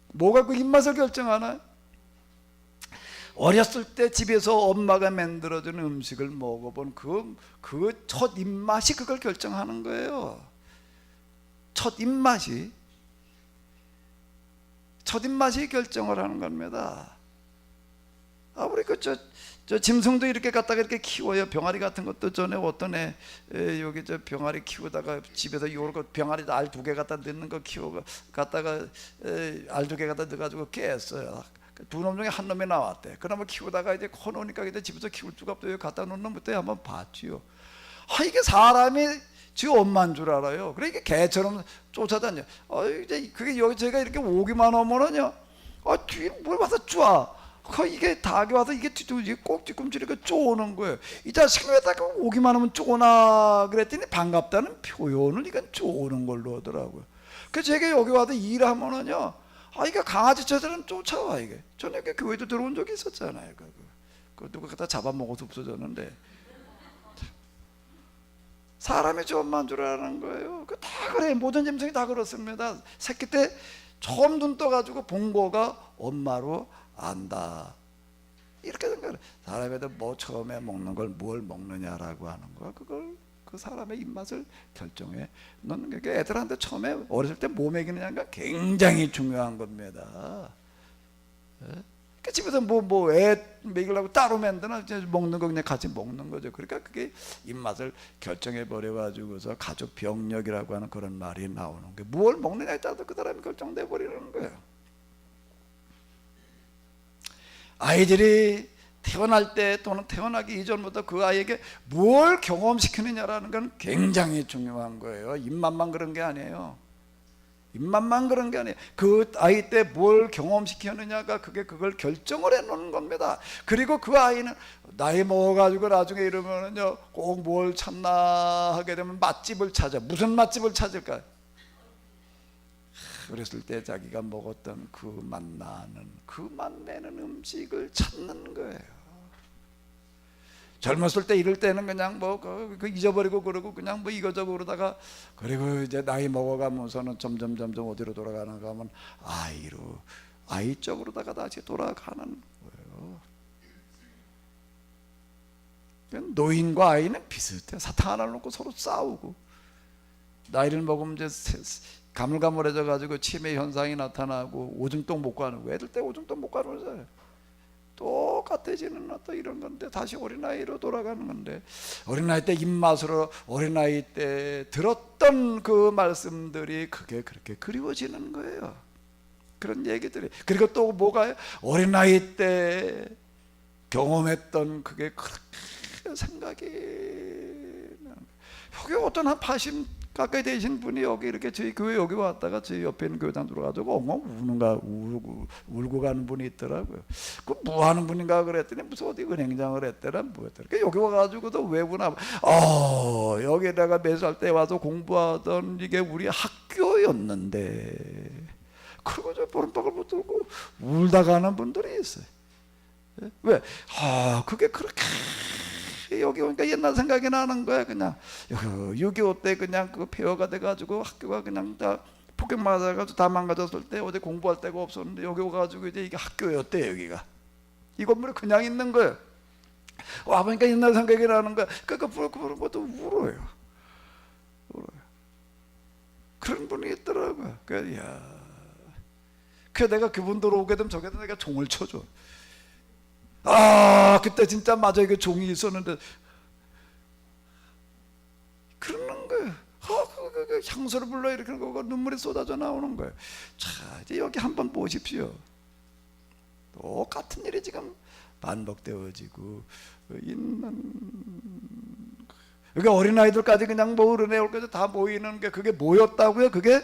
뭐가 그 입맛을 결정하나요? 어렸을 때 집에서 엄마가 만들어준 음식을 먹어본 그 첫 입맛이 그걸 결정하는 거예요. 첫 입맛이 결정을 하는 겁니다. 우리 저 짐승도 이렇게 갖다가 이렇게 키워요. 병아리 같은 것도 전에 어떤 애 여기 저 병아리 키우다가 집에서 요거 병아리 알 2개 갖다 넣는 거 키워 갖다가 알 2개 갖다 넣어가지고 깼어요. 2놈 중에 한 놈이 나왔대. 그러면 키우다가 이제 커놓으니까 이제 집에서 키울 수가 없어요. 갖다 놓는 놈부터 한번 봤지요. 이게 사람이 지 엄마인 줄 알아요. 그러니까 개처럼 쫓아다녀. 이제 그게 여기 제가 이렇게 오기만 하면은요, 뒤에 뭘 와서 쪼아. 이게 닭이 와서 이게 꼭 뒤꿈치를 이렇게 쪼는 거예요. 이 자식은 왜 딱 오기만 하면 쪼나 그랬더니 반갑다는 표현을 이건 쪼는 걸로 하더라고요. 그래서 제가 여기 와서 일하면은요, 이게 강아지처럼 쫓아와. 이게 전에 교회도 들어온 적이 있었잖아요. 그 누가 갖다 잡아먹어서 없어졌는데. 사람이 지 엄마인 줄 아는 거예요. 다 그래. 모든 짐승이 다 그렇습니다. 새끼 때 처음 눈 떠가지고 본 거가 엄마로 안다. 이렇게 생각을. 사람에도 뭐 처음에 먹는 걸 뭘 먹느냐라고 하는 거야. 그걸 그 사람의 입맛을 결정해 놓는 게 애들한테 처음에 어렸을 때 뭐 먹이느냐가 굉장히 중요한 겁니다. 그 집에서 뭐 애 먹이려고 따로 만드나 먹는 거 그냥 같이 먹는 거죠. 그러니까 그게 입맛을 결정해 버려 가지고서 가족 병력이라고 하는 그런 말이 나오는 게 뭘 먹느냐에 따라서 그 사람이 결정돼 버리는 거예요. 아이들이 태어날 때 또는 태어나기 이전부터 그 아이에게 뭘 경험시키느냐라는 건 굉장히 중요한 거예요. 입맛만 그런 게 아니에요. 입맛만 그런 게 아니에요. 그 아이 때 뭘 경험시켰느냐가 그걸 결정을 해놓는 겁니다. 그리고 그 아이는 나이 먹어가지고 나중에 이러면은요, 꼭 뭘 찾나 하게 되면 맛집을 찾아. 무슨 맛집을 찾을까? 어렸을 때 자기가 먹었던 그 맛내는 음식을 찾는 거예요. 젊었을 때 이럴 때는 그냥 그 잊어버리고 그러고 그냥 이거저거 그러다가, 그리고 이제 나이 먹어가면서는 점점 어디로 돌아가는가 하면 아이 쪽으로다가 다시 돌아가는 거예요. 노인과 아이는 비슷해요. 사탕 하나를 놓고 서로 싸우고, 나이를 먹으면 이제 가물가물해져 가지고 치매 현상이 나타나고 오줌똥 못 가는 거. 애들 때 오줌똥 못 가는 거잖아요. 똑같아지는 또 이런 건데 다시 어린아이로 돌아가는 건데, 어린아이 때 입맛으로 어린아이 때 들었던 그 말씀들이 그게 그렇게 그리워지는 거예요. 그런 얘기들이. 그리고 또 뭐가요? 어린아이 때 경험했던 그게 그렇게 생각이 나는 거예요. 여기 어떤 한 80 가까이 되신 분이 여기 이렇게 저희 교회 여기 왔다가 저희 옆에 있는 교회당 들어가지고 엉엉 울고 가는 분이 있더라고요. 그 뭐 하는 분인가 그랬더니 무슨 어디 은행장을 했더라 뭐였더라. 여기 와가지고도 왜 우나 여기다가 몇 살 때 와서 공부하던 이게 우리 학교였는데, 그리고 저 보름박을 못 들고 울다 가는 분들이 있어요. 왜? 그게 그렇게 여기 오니까 옛날 생각이 나는 거야. 그냥 6.25 때 그냥 그 폐허가 돼가지고 학교가 그냥 다 폭격 맞아가지고 다 망가졌을 때 어디 공부할 데가 없었는데 여기 와가지고 이제 이게 학교였대. 여기가 이 건물이 그냥 있는 거예요. 와 보니까 옛날 생각이 나는 거야. 부르는 것도 울어요. 그런 분이 있더라고요. 그래서 내가 그분들 오게 되면 저기다 내가 종을 쳐줘. 그때 진짜 맞아 이게 종이 있었는데 그러는 거예요. 향수를 불러 이렇게 하고 눈물이 쏟아져 나오는 거예요. 자, 이제 여기 한번 보십시오. 똑같은 일이 지금 반복되어지고 있는. 그러니까 어린아이들까지 그냥 어른애들까지 다 모이는 게 그게 뭐였다고요? 그게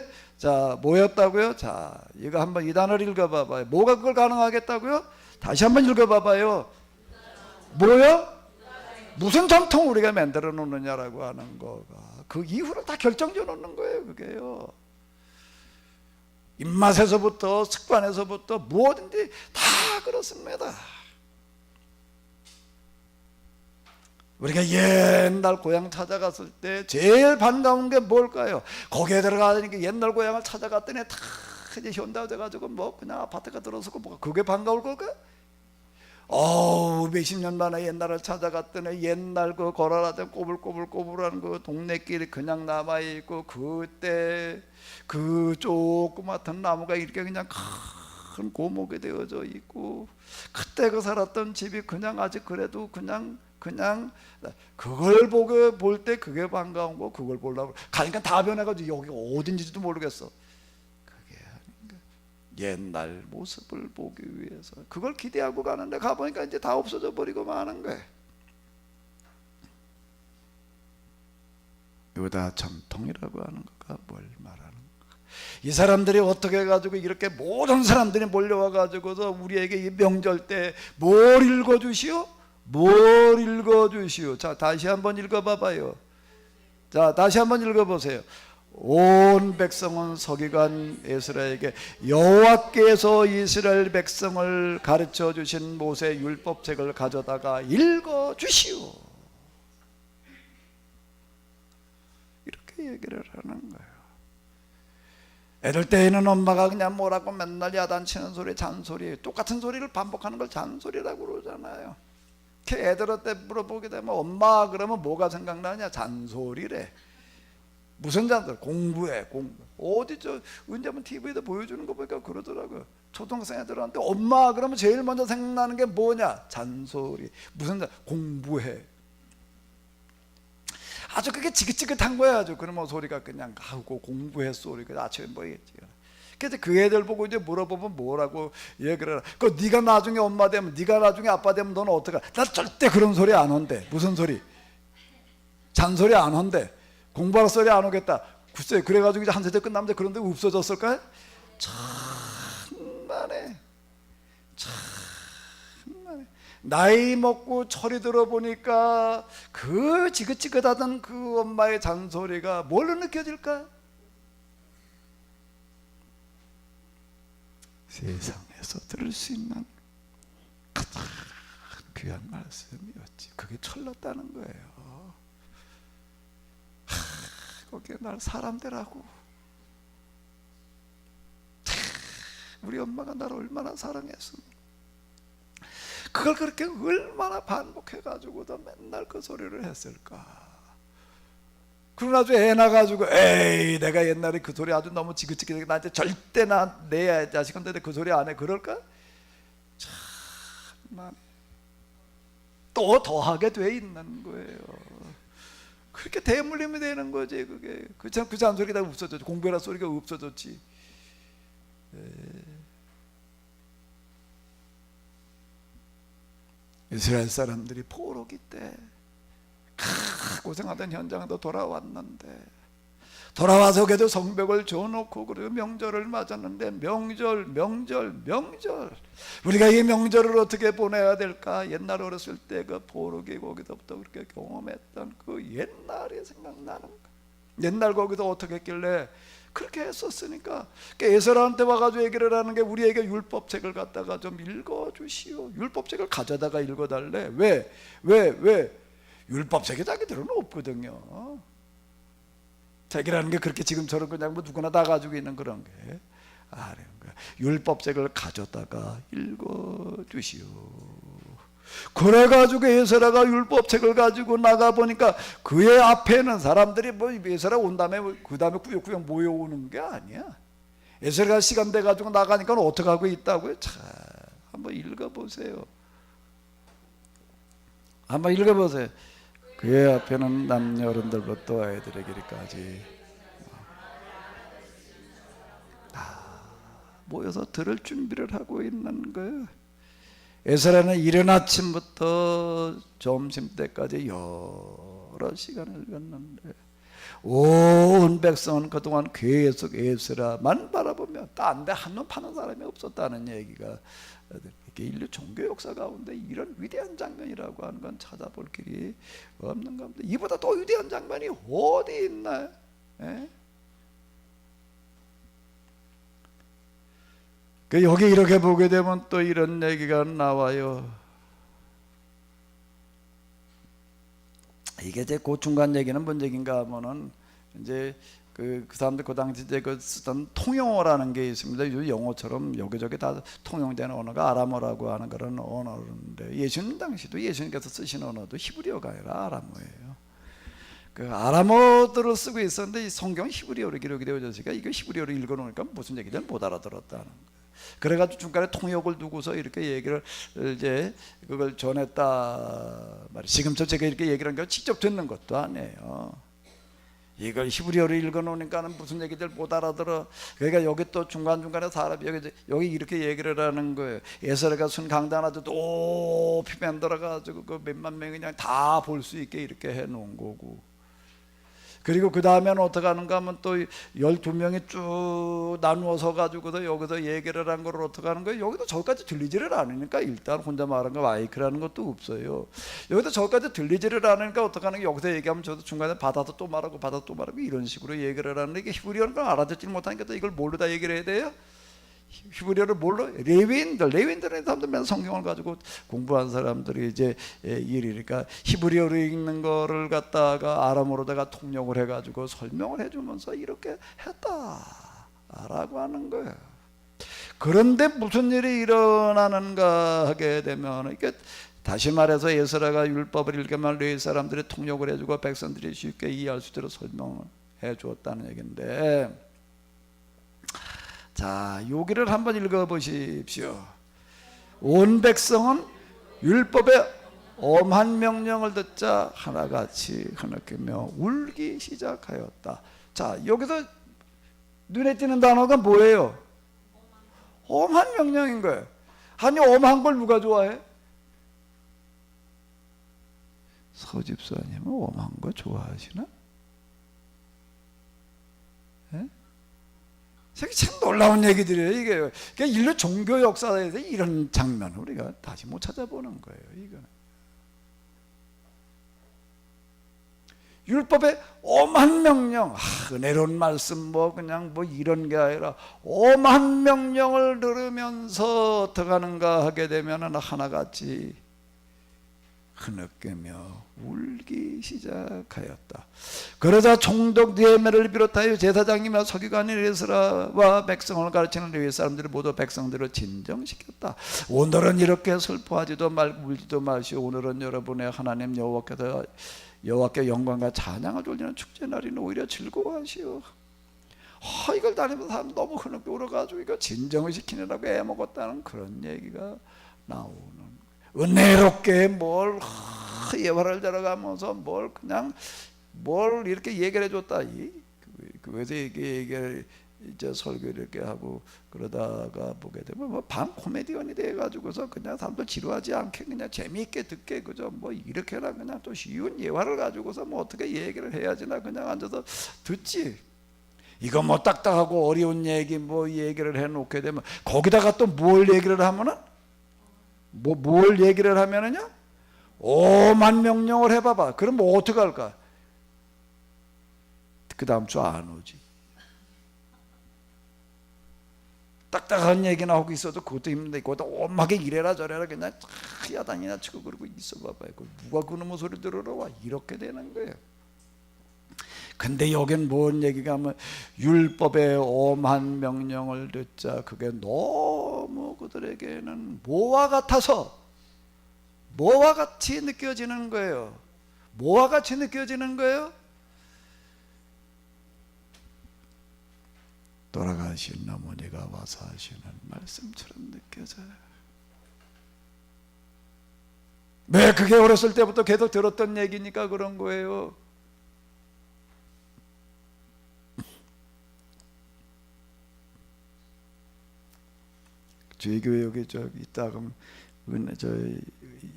뭐였다고요? 자, 이거 한번 이 단어를 읽어봐봐요. 뭐가 그걸 가능하겠다고요? 다시 한번 읽어봐봐요. 뭐요? 무슨 전통 우리가 만들어 놓느냐라고 하는 거가 그 이후로 다 결정져 놓는 거예요. 그게요. 입맛에서부터 습관에서부터 뭐든지 다 그렇습니다. 우리가 옛날 고향 찾아갔을 때 제일 반가운 게 뭘까요? 거기에 들어가니까 옛날 고향을 찾아갔더니 다 이제 현대화 돼가지고 그냥 아파트가 들어서고 그게 반가울 걸까? 몇십 년 만에 옛날을 찾아갔더니 옛날 그 고라라던 꼬불꼬불꼬불한 그 동네길이 그냥 남아있고, 그때 그 조그맣던 나무가 이렇게 그냥 큰 고목이 되어져 있고, 그때 그 살았던 집이 그냥 아직 그래도 그냥 그걸 보고 볼 때 그게 반가운 거, 그걸 보려고 가니까 다 변해가지고 여기 어딘지도 모르겠어. 그게 아닌가. 옛날 모습을 보기 위해서 그걸 기대하고 가는데 가보니까 이제 다 없어져 버리고 마는 거예요. 유다 전통이라고 하는 거가 뭘 말하는 거야? 이 사람들이 어떻게 해가지고 이렇게 모든 사람들이 몰려와 가지고서 우리에게 이 명절 때 뭘 읽어주시오? 뭘 읽어주시오? 자, 다시 한번 읽어봐봐요. 자, 다시 한번 읽어보세요. 온 백성은 서기관 에스라에게 여호와께서 이스라엘 백성을 가르쳐 주신 모세 율법책을 가져다가 읽어주시오. 이렇게 얘기를 하는 거예요. 애들 때에는 엄마가 그냥 뭐라고 맨날 야단치는 소리, 잔소리, 똑같은 소리를 반복하는 걸 잔소리라고 그러잖아요. 애들한테 물어보게 되면 엄마 그러면 뭐가 생각나냐? 잔소리래. 무슨 잔소리? 공부해, 공부. 어디 저 언제 한번 TV에도 보여주는 거 보니까 그러더라고요. 초등학생 애들한테 엄마 그러면 제일 먼저 생각나는 게 뭐냐? 잔소리. 무슨 잔? 공부해. 아주 그게 지긋지긋한 거야. 아주 그러면 소리가 그냥 하고 공부해 소리가 아침에 뭐겠지. 그래서 그 애들 보고 이제 물어보면 뭐라고 얘기를 하라. 그 네가 나중에 엄마 되면, 네가 나중에 아빠 되면 너는 어떡하? 나 절대 그런 소리 안 한대. 무슨 소리? 잔소리 안 한대. 공부할 소리 안 오겠다. 글쎄, 그래가지고 이제 한 세대 끝나면 그런 데 없어졌을까? 참만해. 참만해. 나이 먹고 철이 들어보니까 그 지긋지긋하던 그 엄마의 잔소리가 뭘로 느껴질까? 세상에서 들을 수 있는 가장 귀한 말씀이었지. 그게 철렀다는 거예요. 거기에 날 사람들하고, 우리 엄마가 나를 얼마나 사랑했으면 그걸 그렇게 얼마나 반복해가지고도 맨날 그 소리를 했을까. 그러고 나중에 애 낳아가지고 에이 내가 옛날에 그 소리 아주 너무 지긋지긋하게 나한테 절대 내 자식한테 그 소리 안 해 그럴까? 참만 또 더하게 돼 있는 거예요. 그렇게 대물림이 되는 거지. 그게 그 잔소리가 다 없어졌지. 공부해라 소리가 없어졌지. 이스라엘 사람들이 포로기 때 고생하던 현장에도 돌아왔는데, 돌아와서 그래도 성벽을 지어놓고 그리고 명절을 맞았는데, 명절 우리가 이 명절을 어떻게 보내야 될까? 옛날 어렸을 때 그 포로기 거기서부터 그렇게 경험했던 그 옛날이 생각나는 거야. 옛날 거기서 어떻게 했길래 그렇게 했었으니까 에스라한테 와가지고 얘기를 하는 게 우리에게 율법책을 갖다가 좀 읽어주시오. 율법책을 가져다가 읽어달래. 왜? 율법책이 자기들은 없거든요. 책이라는 게 그렇게 지금처럼 그냥 뭐 누구나 다 가지고 있는 그런 게 아닌 거야. 율법책을 가져다가 읽어주시오. 그래가지고 에스라가 율법책을 가지고 나가보니까 그의 앞에는 사람들이 뭐 에스라 온 다음에 그 다음에 꾸역꾸역 모여오는 게 아니야. 에스라가 시간 돼가지고 나가니까 어떻게 하고 있다고요? 자, 한번 읽어보세요. 한번 읽어보세요. 그의 앞에는 남녀 어른들부터 아이들의 길까지 다 모여서 들을 준비를 하고 있는 거예요. 에스라는 이른 아침부터 점심때까지 여러 시간을 읽었는데 온 백성은 그동안 계속 에스라만 바라보며 딴 데 한눈 파는 사람이 없었다는 얘기가, 이게 인류 종교 역사 가운데 이런 위대한 장면이라고 하는 건 찾아볼 길이 없는 겁니다. 이보다 더 위대한 장면이 어디 있나요? 여기 이렇게 보게 되면 또 이런 얘기가 나와요. 이게 제 고충간 얘기는 뭔 얘기인가 하면은 이제 그 사람들 그 당시 이제 그 쓰던 통용어라는 게 있습니다. 요즘 영어처럼 여기저기 다 통용되는 언어가 아람어라고 하는 그런 언어인데, 예수님 당시도 예수님께서 쓰신 언어도 히브리어가 아니라 아람어예요. 그 아람어들을 쓰고 있었는데 이 성경 히브리어로 기록이 되어졌으니까 이거 히브리어로 읽어놓으니까 무슨 얘기든 못 알아들었다는 거예요. 그래가지고 중간에 통역을 두고서 이렇게 얘기를 이제 그걸 전했다 말이에요. 지금처럼 제가 이렇게 얘기를 한 게 직접 듣는 것도 아니에요. 이걸 히브리어로 읽어놓으니까는 무슨 얘기들 못 알아들어. 그러니까 여기 또 중간중간에 사람이 여기 이렇게 얘기를 하는 거예요. 에스라가 순 강단 아주 높이 만들어가지고 그 몇만 명이 그냥 다 볼 수 있게 이렇게 해놓은 거고. 그리고 그 다음에는 어떻게 하는가 하면 또 12명이 쭉 나누어서 가지고서 여기서 얘기를 한 거를 어떻게 하는 거예요? 여기도 저까지 들리지를 않으니까 일단 혼자 말한 거 마이크라는 것도 없어요. 여기도 저까지 들리지를 않으니까 어떻게 하는 게, 여기서 얘기하면 저도 중간에 받아서 또 말하고 받아서 또 말하고 이런 식으로 얘기를 하는데, 이게 히브리어는 걸 알아듣지 못하니까 또 이걸 뭘로 다 얘기를 해야 돼요? 히브리어를 뭘로? 레위인들은 사람들 성경을 가지고 공부한 사람들이 이제 일이니까 히브리어로 읽는 거를 갖다가 아람어로다가 통역을 해가지고 설명을 해주면서 이렇게 했다라고 하는 거예요. 그런데 무슨 일이 일어나는가 하게 되면, 이게 다시 말해서 에스라가 율법을 읽으면 레위 사람들이 통역을 해주고 백성들이 쉽게 이해할 수 있도록 설명을 해주었다는 얘기인데, 자, 여기를 한번 읽어보십시오. 온 백성은 율법의 엄한 명령을 듣자 하나같이 흐느끼며 울기 시작하였다. 자, 여기서 눈에 띄는 단어가 뭐예요? 엄한 명령인 거예요. 아니, 엄한 걸 누가 좋아해? 서집사님은 엄한 거 좋아하시나? 예? 참 놀라운 얘기들이에요. 이게 그러니까 인류 종교 역사에서 이런 장면을 우리가 다시 못 찾아보는 거예요. 이거는 율법의 엄한 명령, 은혜로운 말씀 뭐 그냥 뭐 이런 게 아니라 엄한 명령을 들으면서 어떻게 하는가 하게 되면은 하나같이 흐느끼며 울기 시작하였다. 그러자 총독 느헤미야를 비롯하여 제사장이며 서기관인 에스라와 백성을 가르치는 레위 사람들이 모두 백성들을 진정시켰다. 오늘은 이렇게 슬퍼하지도 말고 울지도 마시오. 오늘은 여러분의 하나님 여호와께 영광과 찬양을 돌리는 축제날이니 오히려 즐거워하시오. 이걸 다니면서 사람 너무 흐느끼 울어가지고 이거 진정을 시키느라고 애먹었다는 그런 얘기가 나오는, 은혜롭게 뭘 예화를 들어가면서 뭘 그냥 뭘 이렇게 얘기를 해줬다. 그래서 얘기를 이제 설교 이렇게 하고 그러다가 보게 되면 뭐 반 코미디언이 돼가지고서 그냥 사람들 지루하지 않게 그냥 재미있게 듣게, 그죠? 뭐 이렇게나 그냥 또 쉬운 예화를 가지고서 뭐 어떻게 얘기를 해야지나 그냥 앉아서 듣지. 이거 뭐 딱딱하고 어려운 얘기 뭐 얘기를 해놓게 되면 거기다가 또 뭘 얘기를 하면은 뭘 얘기를 하면은요, 오만 명령을 해봐봐. 그럼 뭐 어떻게 할까? 그 다음 주 안 오지. 딱딱한 얘기나 하고 있어도 그것도 힘든데 그것도 엄하게 이래라 저래라 그냥 야단이나 치고 그러고 있어봐봐요. 누가 그놈의 소리 들으러 와? 이렇게 되는 거예요. 근데 여긴 뭔 얘기가 하면 율법의 엄한 명령을 듣자 그게 너무 그들에게는 뭐와 같아서 뭐와 같이 느껴지는 거예요. 뭐와 같이 느껴지는 거예요? 돌아가신 어머니가 와서 하시는 말씀처럼 느껴져요. 왜? 그게 어렸을 때부터 계속 들었던 얘기니까 그런 거예요. 저희 교회 여기 있다 그러면 저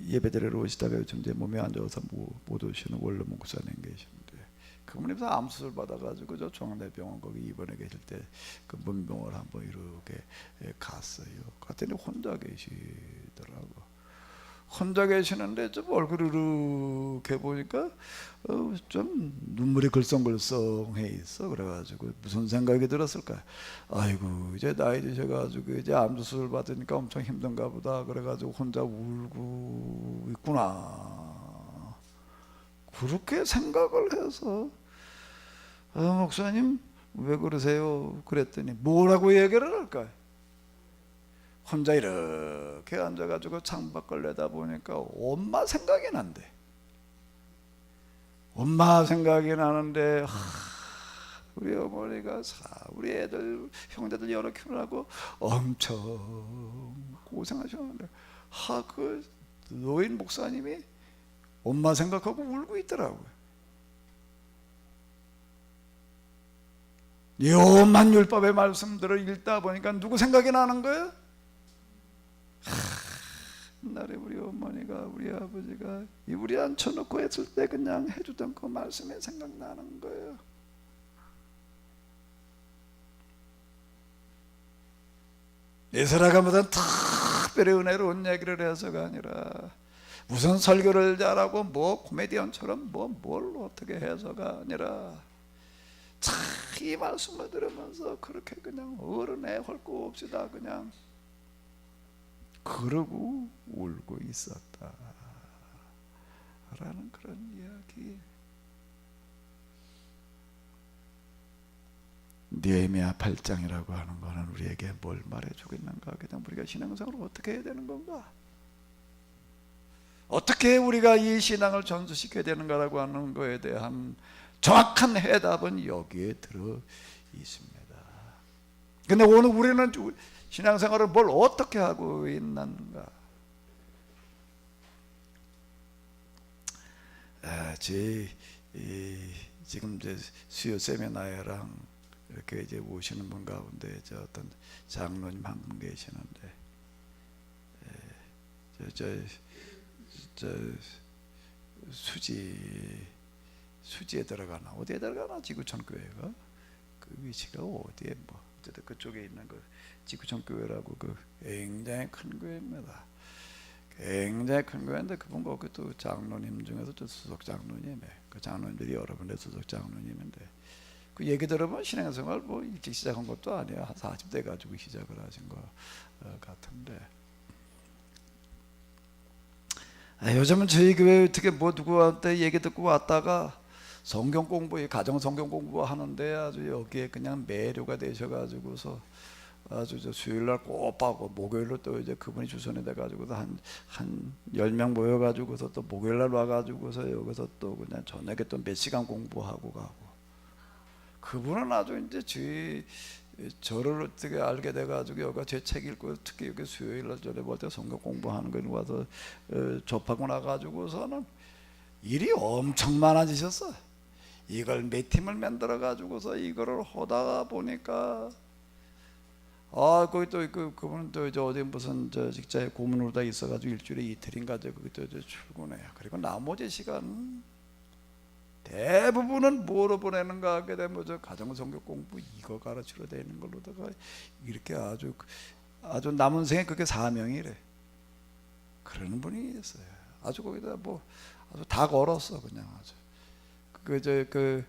예배드리러 오시다가 요즘 제 몸이 안 좋아서 못 오시는 원로 목사님 계신데, 그분께서 암 수술 받아가지고 저 종합병원 거기 입원해 계실 때 그 문병을 한번 이렇게 갔어요. 갔더니 혼자 계시더라고. 혼자 계시는데 좀 얼굴이 이렇게 보니까 좀 눈물이 글썽글썽해 있어. 그래가지고 무슨 생각이 들었을까? 아이고 이제 나이 드셔가지고 이제 암 수술 받으니까 엄청 힘든가 보다. 그래가지고 혼자 울고 있구나. 그렇게 생각을 해서 목사님 왜 그러세요? 그랬더니 뭐라고 얘기를 할까요? 혼자 이렇게 앉아가지고 창밖을 내다보니까 엄마 생각이 난대. 엄마 생각이 나는데 우리 어머니가 우리 애들 형제들 여러 키우라고 엄청 고생하셨는데 그 노인 목사님이 엄마 생각하고 울고 있더라고요. 요만 율법의 말씀들을 읽다 보니까 누구 생각이 나는 거예요? 옛날에 우리 어머니가 우리 아버지가 이불에 앉혀놓고 했을 때 그냥 해주던 그 말씀이 생각나는 거예요. 예설아가 무슨 특별히 은혜로운 얘기를 해서가 아니라 무슨 설교를 잘하고 뭐 코미디언처럼 뭘 어떻게 해서가 아니라 참 이 말씀을 들으면서 그렇게 그냥 어른애 할 거 없이 다 그냥 그러고 울고 있었다 라는 그런 이야기. 느헤미야 8장이라고 하는 거는 우리에게 뭘 말해주고 있는가 하게 되면 우리가 신앙생활을 어떻게 해야 되는 건가, 어떻게 우리가 이 신앙을 전수시켜야 되는가라고 하는 거에 대한 정확한 해답은 여기에 들어 있습니다. 근데 오늘 우리는 신앙생활을 뭘 어떻게 하고 있는가? 지금 이제 수요 세미나에랑 이렇게 이제 오시는 분 가운데 어떤 장로님 한 분 계시는데, 수지에 들어가나 어디에 들어가나 지구촌 교회가 그 위치가 어디에 뭐 어쨌든 그쪽에 있는 그 지구촌 교회라고 그 굉장히 큰 교회입니다. 굉장히 큰 교회인데 그분 거기 또 장로님 중에서 또 수석 장로님이에요. 그 장로님들이 여러 분의 수석 장로님인데 그 얘기 들으면 신앙생활 뭐 일찍 시작한 것도 아니야. 한 40대 가지고 시작을 하신 것 같은데. 요즘은 저희 교회 어떻게 뭐 누구한테 얘기 듣고 왔다가 성경 공부, 가정 성경 공부 하는데 아주 여기에 그냥 매료가 되셔가지고서 아주 저 수요일날 꼭 하고 목요일로 또 이제 그분이 주선이 돼가지고서 한 10명 모여가지고서 또 목요일날 와가지고서 여기서 또 그냥 저녁에 또 몇 시간 공부하고 가고. 그분은 아주 이제 저를 어떻게 알게 돼가지고 여기가 제 책 읽고 특히 여기 수요일날 전에 볼 때 성경 공부하는 거 와서 접하고 나가지고서는 일이 엄청 많아지셨어. 이걸 몇 팀을 만들어 가지고서 이거를 하다가 보니까 거기 또 그분은 또 이제 어디 무슨 저 직장에 고문으로 다 있어가지고 일주일에 이틀인가 거기 또 이제 출근해요. 그리고 나머지 시간 대부분은 뭐로 보내는가 하게 되면 저 가정 성경 공부 이거 가르치러 다니는 걸로다가 이렇게 아주 남은 생에 그게 사명이래. 그러는 분이 있어요. 아주 거기다 뭐 아주 다 걸었어 그냥 아주. 그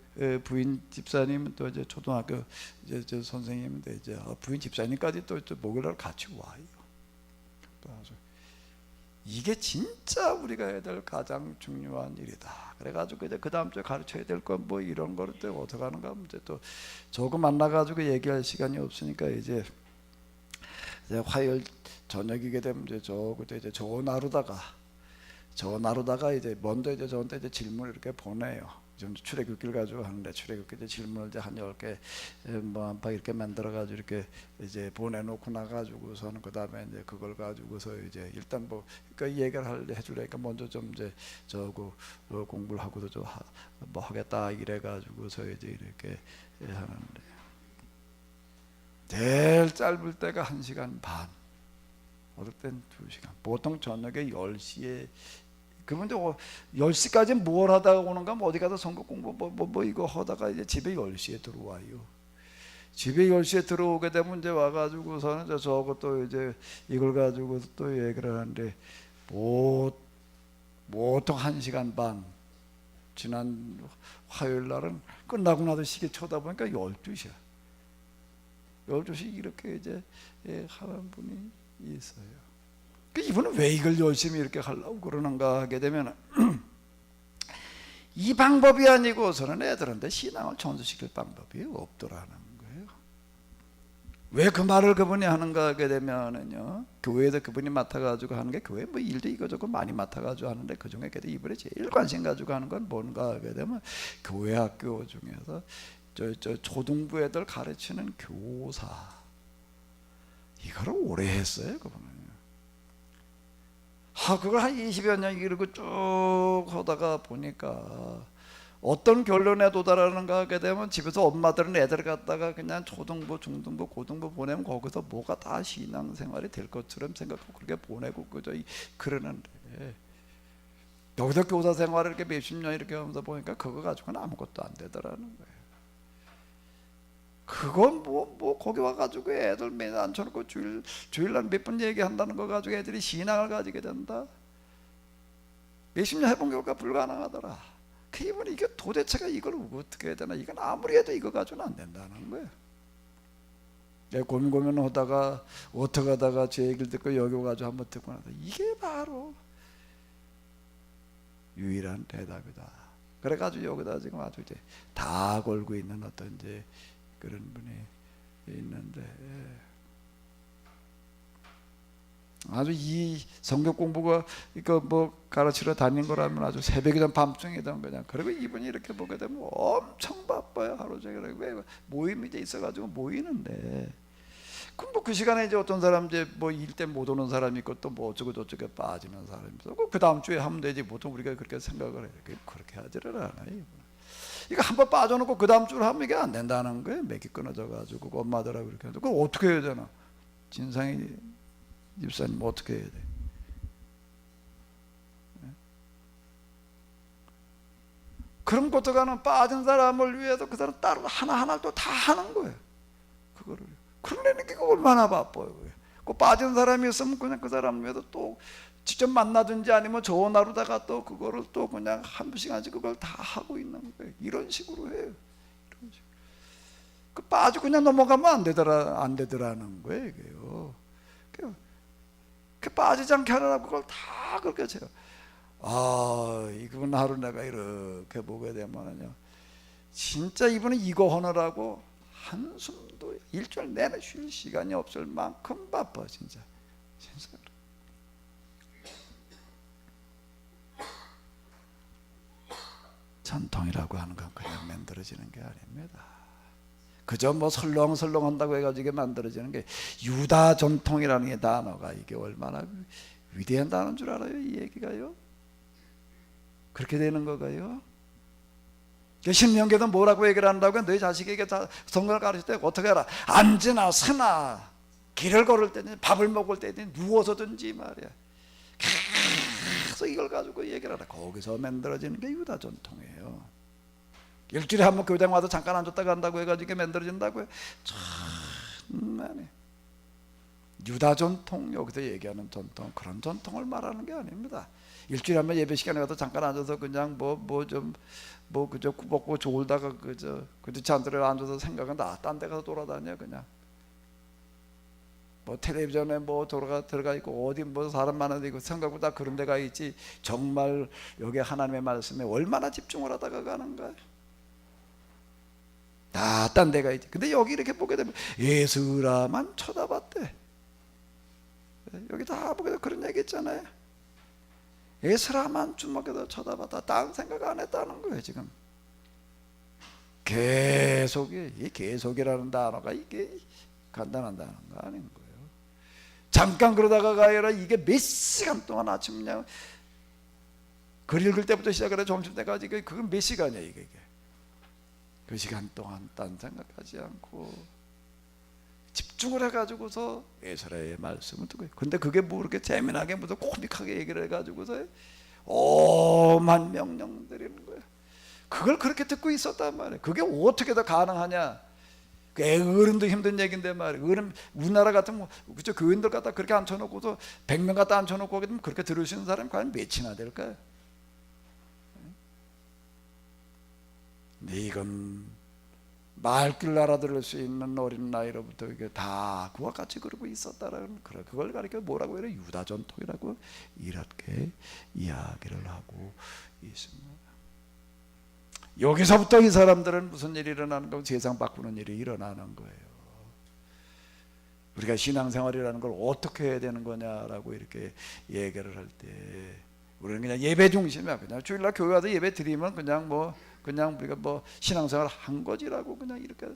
부인 집사님은 또 이제 초등학교 이제 선생님인데 이제 부인 집사님까지 또 목요일날 같이 와요. 또 아주 이게 진짜 우리가 해야 될 가장 중요한 일이다. 그래가지고 이제 그 다음 주에 가르쳐야 될 건 뭐 이런 거를 또 어떻게 하는가 하면 이제 또 조금 만나가지고 얘기할 시간이 없으니까 이제 화요일 저녁이게 되면 이제 그때 이제 전화로다가 이제 먼저 이제 저한테 이제 질문을 이렇게 보내요. 좀 출애굽기를 가지고 하는데 출애굽기 이제 질문을 이제 한 10개 뭐 한 파 이렇게 만들어 가지고 이렇게 이제 보내놓고 나가지고서는 그 다음에 이제 그걸 가지고서 이제 일단 뭐 그러니까 얘기를 해주려니까 먼저 좀 이제 저거 공부를 하고도 좀 뭐 하겠다 이래 가지고서 이제 이렇게 하는데 제일 짧을 때가 1시간 반, 어떨 땐 2시간. 보통 저녁에 10시에 그분들 10시까지 뭘 하다가 오는가 뭐 어디 가서 성경 공부 뭐 이거 하다가 이제 집에 10시에 들어와요. 집에 10시에 들어오게 되면 이제 와가지고서는 저것도 이제 이걸 가지고 또 얘기를 하는데 보통 1시간 반. 지난 화요일 날은 끝나고 나서 시계 쳐다보니까 12시야. 12시 이렇게 이제 하는 분이 있어요. 이분은 왜 이걸 열심히 이렇게 하려고 그러는가 하게 되면 이 방법이 아니고서는 애들한테 신앙을 전수시킬 방법이 없더라는 거예요. 왜 그 말을 그분이 하는가 하게 되면은요, 교회에서 그분이 맡아가지고 하는 게, 교회 뭐 일도 이거저거 많이 맡아가지고 하는데 그 중에 이분이 제일 관심 가지고 하는 건 뭔가 하게 되면, 교회 학교 중에서 저 초등부 애들 가르치는 교사, 이거를 오래 했어요 그분은. 그걸 한 20여 년 이러고 쭉 하다가 보니까 어떤 결론에 도달하는가 하게 되면, 집에서 엄마들은 애들 갖다가 그냥 초등부, 중등부, 고등부 보내면 거기서 뭐가 다 신앙생활이 될 것처럼 생각하고 그렇게 보내고 그저 그러는데, 여기서 교사 생활을 이렇게 몇십 년 이렇게 하면서 보니까 그거 가지고는 아무것도 안 되더라는 거예요. 그건 뭐 거기 와가지고 애들 매일 앉혀놓고 주일날 몇 번 얘기한다는 거 가지고 애들이 신앙을 가지게 된다? 몇십 년 해본 결과 불가능하더라. 그 이분이 이게 도대체가 이걸 어떻게 해야 되나, 이건 아무리 해도 이거 가지고는 안 된다는 거예요. 내가 고민하다가 어떻게 하다가 제 얘기를 듣고 여기 와가지고 한번 듣고 나서 이게 바로 유일한 대답이다. 그래가지고 여기다 지금 아주 이제 다 걸고 있는 어떤 이제 그런 분이 있는데, 아주 이 성경 공부가 이거 뭐 가르치러 다닌 거라면 아주 새벽이든 밤중이든 그냥, 그리고 이분이 이렇게 보게 되면 엄청 바빠요. 하루 종일. 왜 모임이 이제 있어가지고 모이는데, 그럼 뭐 그 시간에 이제 어떤 사람 이제 뭐 일 때 못 오는 사람이 있고 또 뭐 어쩌고 저쩌고 빠지는 사람이 있고, 그 다음 주에 하면 되지. 보통 우리가 그렇게 생각을 해요. 그렇게 하지를 않아요. 이거 한번 빠져놓고 그 다음 주를 하면 이게 안 된다는 거예요. 맥이 끊어져가지고 엄마들하고 이렇게 하는데, 그걸 어떻게 해야 되나? 진상이 집사님 어떻게 해야 돼? 그런 것들과는 빠진 사람을 위해서 그 사람 따로 하나하나 또 다 하는 거예요. 그거를. 그러려는 게 얼마나 바빠요. 그 빠진 사람이 있으면 그냥 그 사람 위해서 또 직접 만나든지 아니면 전화로다가 또 그거를 또 그냥 한 시간씩 그걸 다 하고 있는 거예요. 이런 식으로 해요. 이런 식으로. 그 빠지고 그냥 넘어가면 안 되더라는 거예요. 이게요. 그 빠지지 않게 하느라고 그걸 다 그렇게 해요. 이분 하루 내가 이렇게 보게 되면요, 진짜 이분은 이거 하느라고 한숨도 일주일 내내 쉴 시간이 없을 만큼 바빠. 진짜. 전통이라고 하는 건 그냥 만들어지는 게 아닙니다. 그저 뭐 설렁설렁 한다고 해가지고 이게 만들어지는 게, 유다 전통이라는 게 단어가 이게 얼마나 위대한 단어인 줄 알아요? 이 얘기가요. 그렇게 되는 거가요. 신명기도 뭐라고 얘기를 한다고요? 너희 자식에게 성경을 가르칠 때 어떻게 하라? 앉으나 서나 길을 걸을 때든 밥을 먹을 때든 누워서든지 말이야. 계속 이걸 가지고 얘기를 하라. 거기서 만들어지는 게 유다 전통이에요. 일주일에 한 번 교장 와서 잠깐 앉았다 간다고 해가지고 이게 만들어진다고요? 참만해. 유다 전통, 여기서 얘기하는 전통, 그런 전통을 말하는 게 아닙니다. 일주일에 한 번 예배 시간에 가서 잠깐 앉아서 그냥 그저 먹고 졸다가 그저 잔들에 앉아서 생각한다. 딴 데 가서 돌아다녀 그냥. 뭐 텔레비전에 뭐 들어가 있고 어디 뭐 사람 많은 데 있고 생각보다 그런 데가 있지, 정말 여기 하나님의 말씀에 얼마나 집중을 하다가 가는가. 다 딴 데가 있지. 근데 여기 이렇게 보게 되면 예수라만 쳐다봤대. 여기 다 보게 되면 그런 얘기 있잖아요. 예수라만 주먹에다 쳐다봤다. 딴 생각 안 했다는 거예요 지금. 계속이, 이 계속이라는 단어가 이게 간단한 단어가 아닌 거예요. 잠깐 그러다가 아니라 이게 몇 시간 동안 아침 그냥 글 읽을 때부터 시작을 해 점심 때까지, 그건 몇 시간이야 이게. 그 시간 동안 딴 생각하지 않고 집중을 해가지고서 예수라의 말씀을 듣고, 근데 그게 뭐 그렇게 재미나게 무슨 코믹하게 얘기를 해가지고서 오만 명령 드리는 거야. 그걸 그렇게 듣고 있었단 말이야. 그게 어떻게 더 가능하냐? 그 어른도 힘든 얘기인데 말이야. 어른, 우리나라 같은 그저 교인들 갖다 그렇게 앉혀놓고서 100명 갖다 앉혀놓고 하게 되면 그렇게 들으시는 사람이 과연 몇이나 될까요? 근데 이건 말귀를 알아들을 수 있는 어린 나이로부터 이게 다 그와 같이 그러고 있었다라는, 그걸 가리켜 뭐라고 해요? 유다 전통이라고 이렇게 이야기를 하고 있습니다. 여기서부터 이 사람들은 무슨 일이 일어나는 거고 세상 바꾸는 일이 일어나는 거예요. 우리가 신앙생활이라는 걸 어떻게 해야 되는 거냐라고 이렇게 얘기를 할 때 우리는 그냥 예배 중심이야. 그냥 주일날 교회 와서 예배 드리면 그냥 우리가 신앙생활 한 거지라고 그냥 이렇게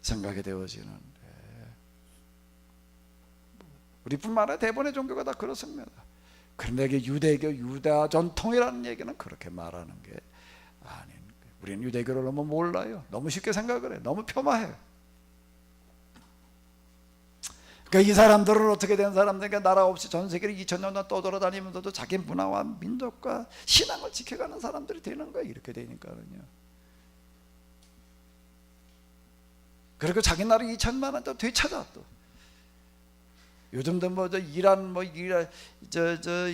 생각이 되어지는데, 우리뿐만 아니라 대부분의 종교가 다 그렇습니다. 그런데 이게 유대교, 유다 전통이라는 얘기는 그렇게 말하는 게 아닌 거예요. 우리는 유대교를 너무 몰라요. 너무 쉽게 생각을 해요. 너무 폄하해요. 그러니까 이 사람들은 어떻게 된 사람들이니까 나라 없이 전 세계를 2000년 동안 떠돌아다니면서도 자기 문화와 민족과 신앙을 지켜가는 사람들이 되는 거예요. 이렇게 되니까는요. 그리고 자기 나라 2000만 원 또 되찾아. 또 요즘도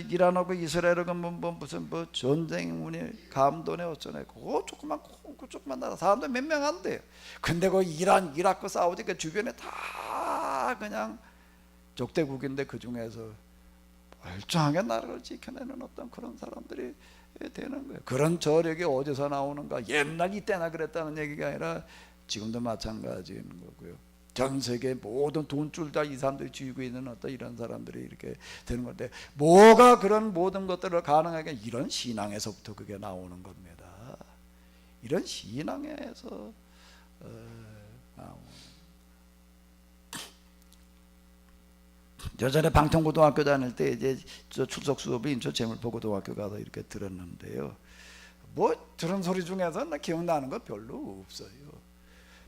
이란하고 이스라엘하고 무슨 전쟁 운이 감도네 어쩌네. 그거 조그만 나라 사람들 몇 명 안 돼요. 근데 그 이란, 이라크, 사우디 그 주변에 다 그냥 적대국인데 그 중에서 멀쩡하게 나라를 지켜내는 어떤 그런 사람들이 되는 거예요. 그런 저력이 어디서 나오는가? 옛날 이때나 그랬다는 얘기가 아니라 지금도 마찬가지인 거고요. 전 세계 모든 돈줄 다 이 사람들이 쥐고 있는 어떤 이런 사람들이 이렇게 되는 건데, 뭐가 그런 모든 것들을 가능하게, 이런 신앙에서부터 그게 나오는 겁니다. 이런 신앙에서 나오는. 예전에 방통고등학교 다닐 때 이제 저 출석 수업이 인천 재물포고등학교 가서 이렇게 들었는데요. 들은 소리 중에서 나 기억나는 거 별로 없어요.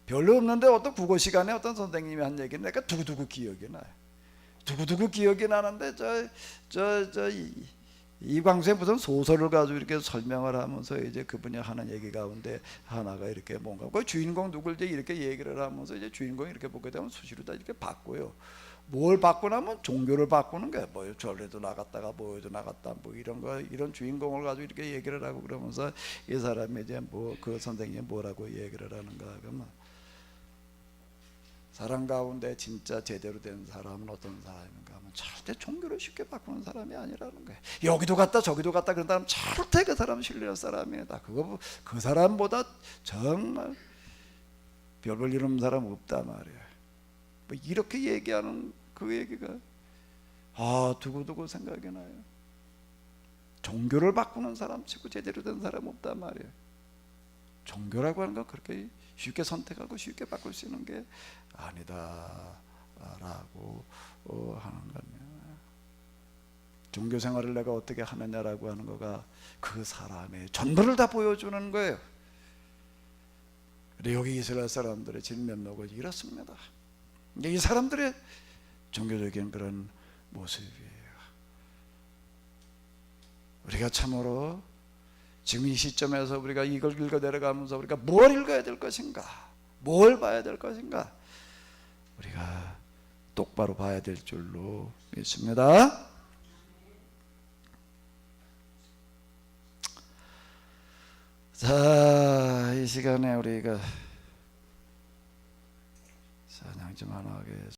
별로 없는데 어떤 국어 시간에 어떤 선생님이 한 얘기는 내가 두고두고 기억이 나요. 두고두고 기억이 나는데 이광수의 무슨 소설을 가지고 이렇게 설명을 하면서 이제 그분이 하는 얘기 가운데 하나가 이렇게 뭔가 그 주인공 누굴 이제 이렇게 얘기를 하면서 이제 주인공이 이렇게 보게 되면 수시로 다 이렇게 바꿔요. 뭘 바꾸냐면 종교를 바꾸는 거야. 절에도 나갔다가 뭐에도 나갔다 이런 거, 이런 주인공을 가지고 이렇게 얘기를 하고 그러면서 이 사람이 이제 그 선생님이 뭐라고 얘기를 하는가 그러면, 사람 가운데 진짜 제대로 된 사람은 어떤 사람인가 하면 절대 종교를 쉽게 바꾸는 사람이 아니라는 거예요. 여기도 갔다 저기도 갔다 그런 사람 절대 그 사람 신뢰할 사람이다. 그 사람보다 정말 별볼 일 없는 사람 없단 말이에요. 이렇게 얘기하는 그 얘기가 두고두고 생각이 나요. 종교를 바꾸는 사람 치고 제대로 된 사람 없단 말이에요. 종교라고 하는 건 그렇게 쉽게 선택하고 쉽게 바꿀 수 있는 게 아니다라고 하는 겁니다. 종교 생활을 내가 어떻게 하느냐라고 하는 거가 그 사람의 전부를 다 보여주는 거예요. 근데 여기 이스라엘 사람들의 진면목은 이렇습니다. 이 사람들의 종교적인 그런 모습이에요. 우리가 참으로 지금 이 시점에서 우리가 이걸 읽어 내려가면서 우리가 뭘 읽어야 될 것인가, 뭘 봐야 될 것인가, 우리가 똑바로 봐야 될 줄로 믿습니다. 자, 이 시간에 우리가 찬양 좀 하나 하겠습니다.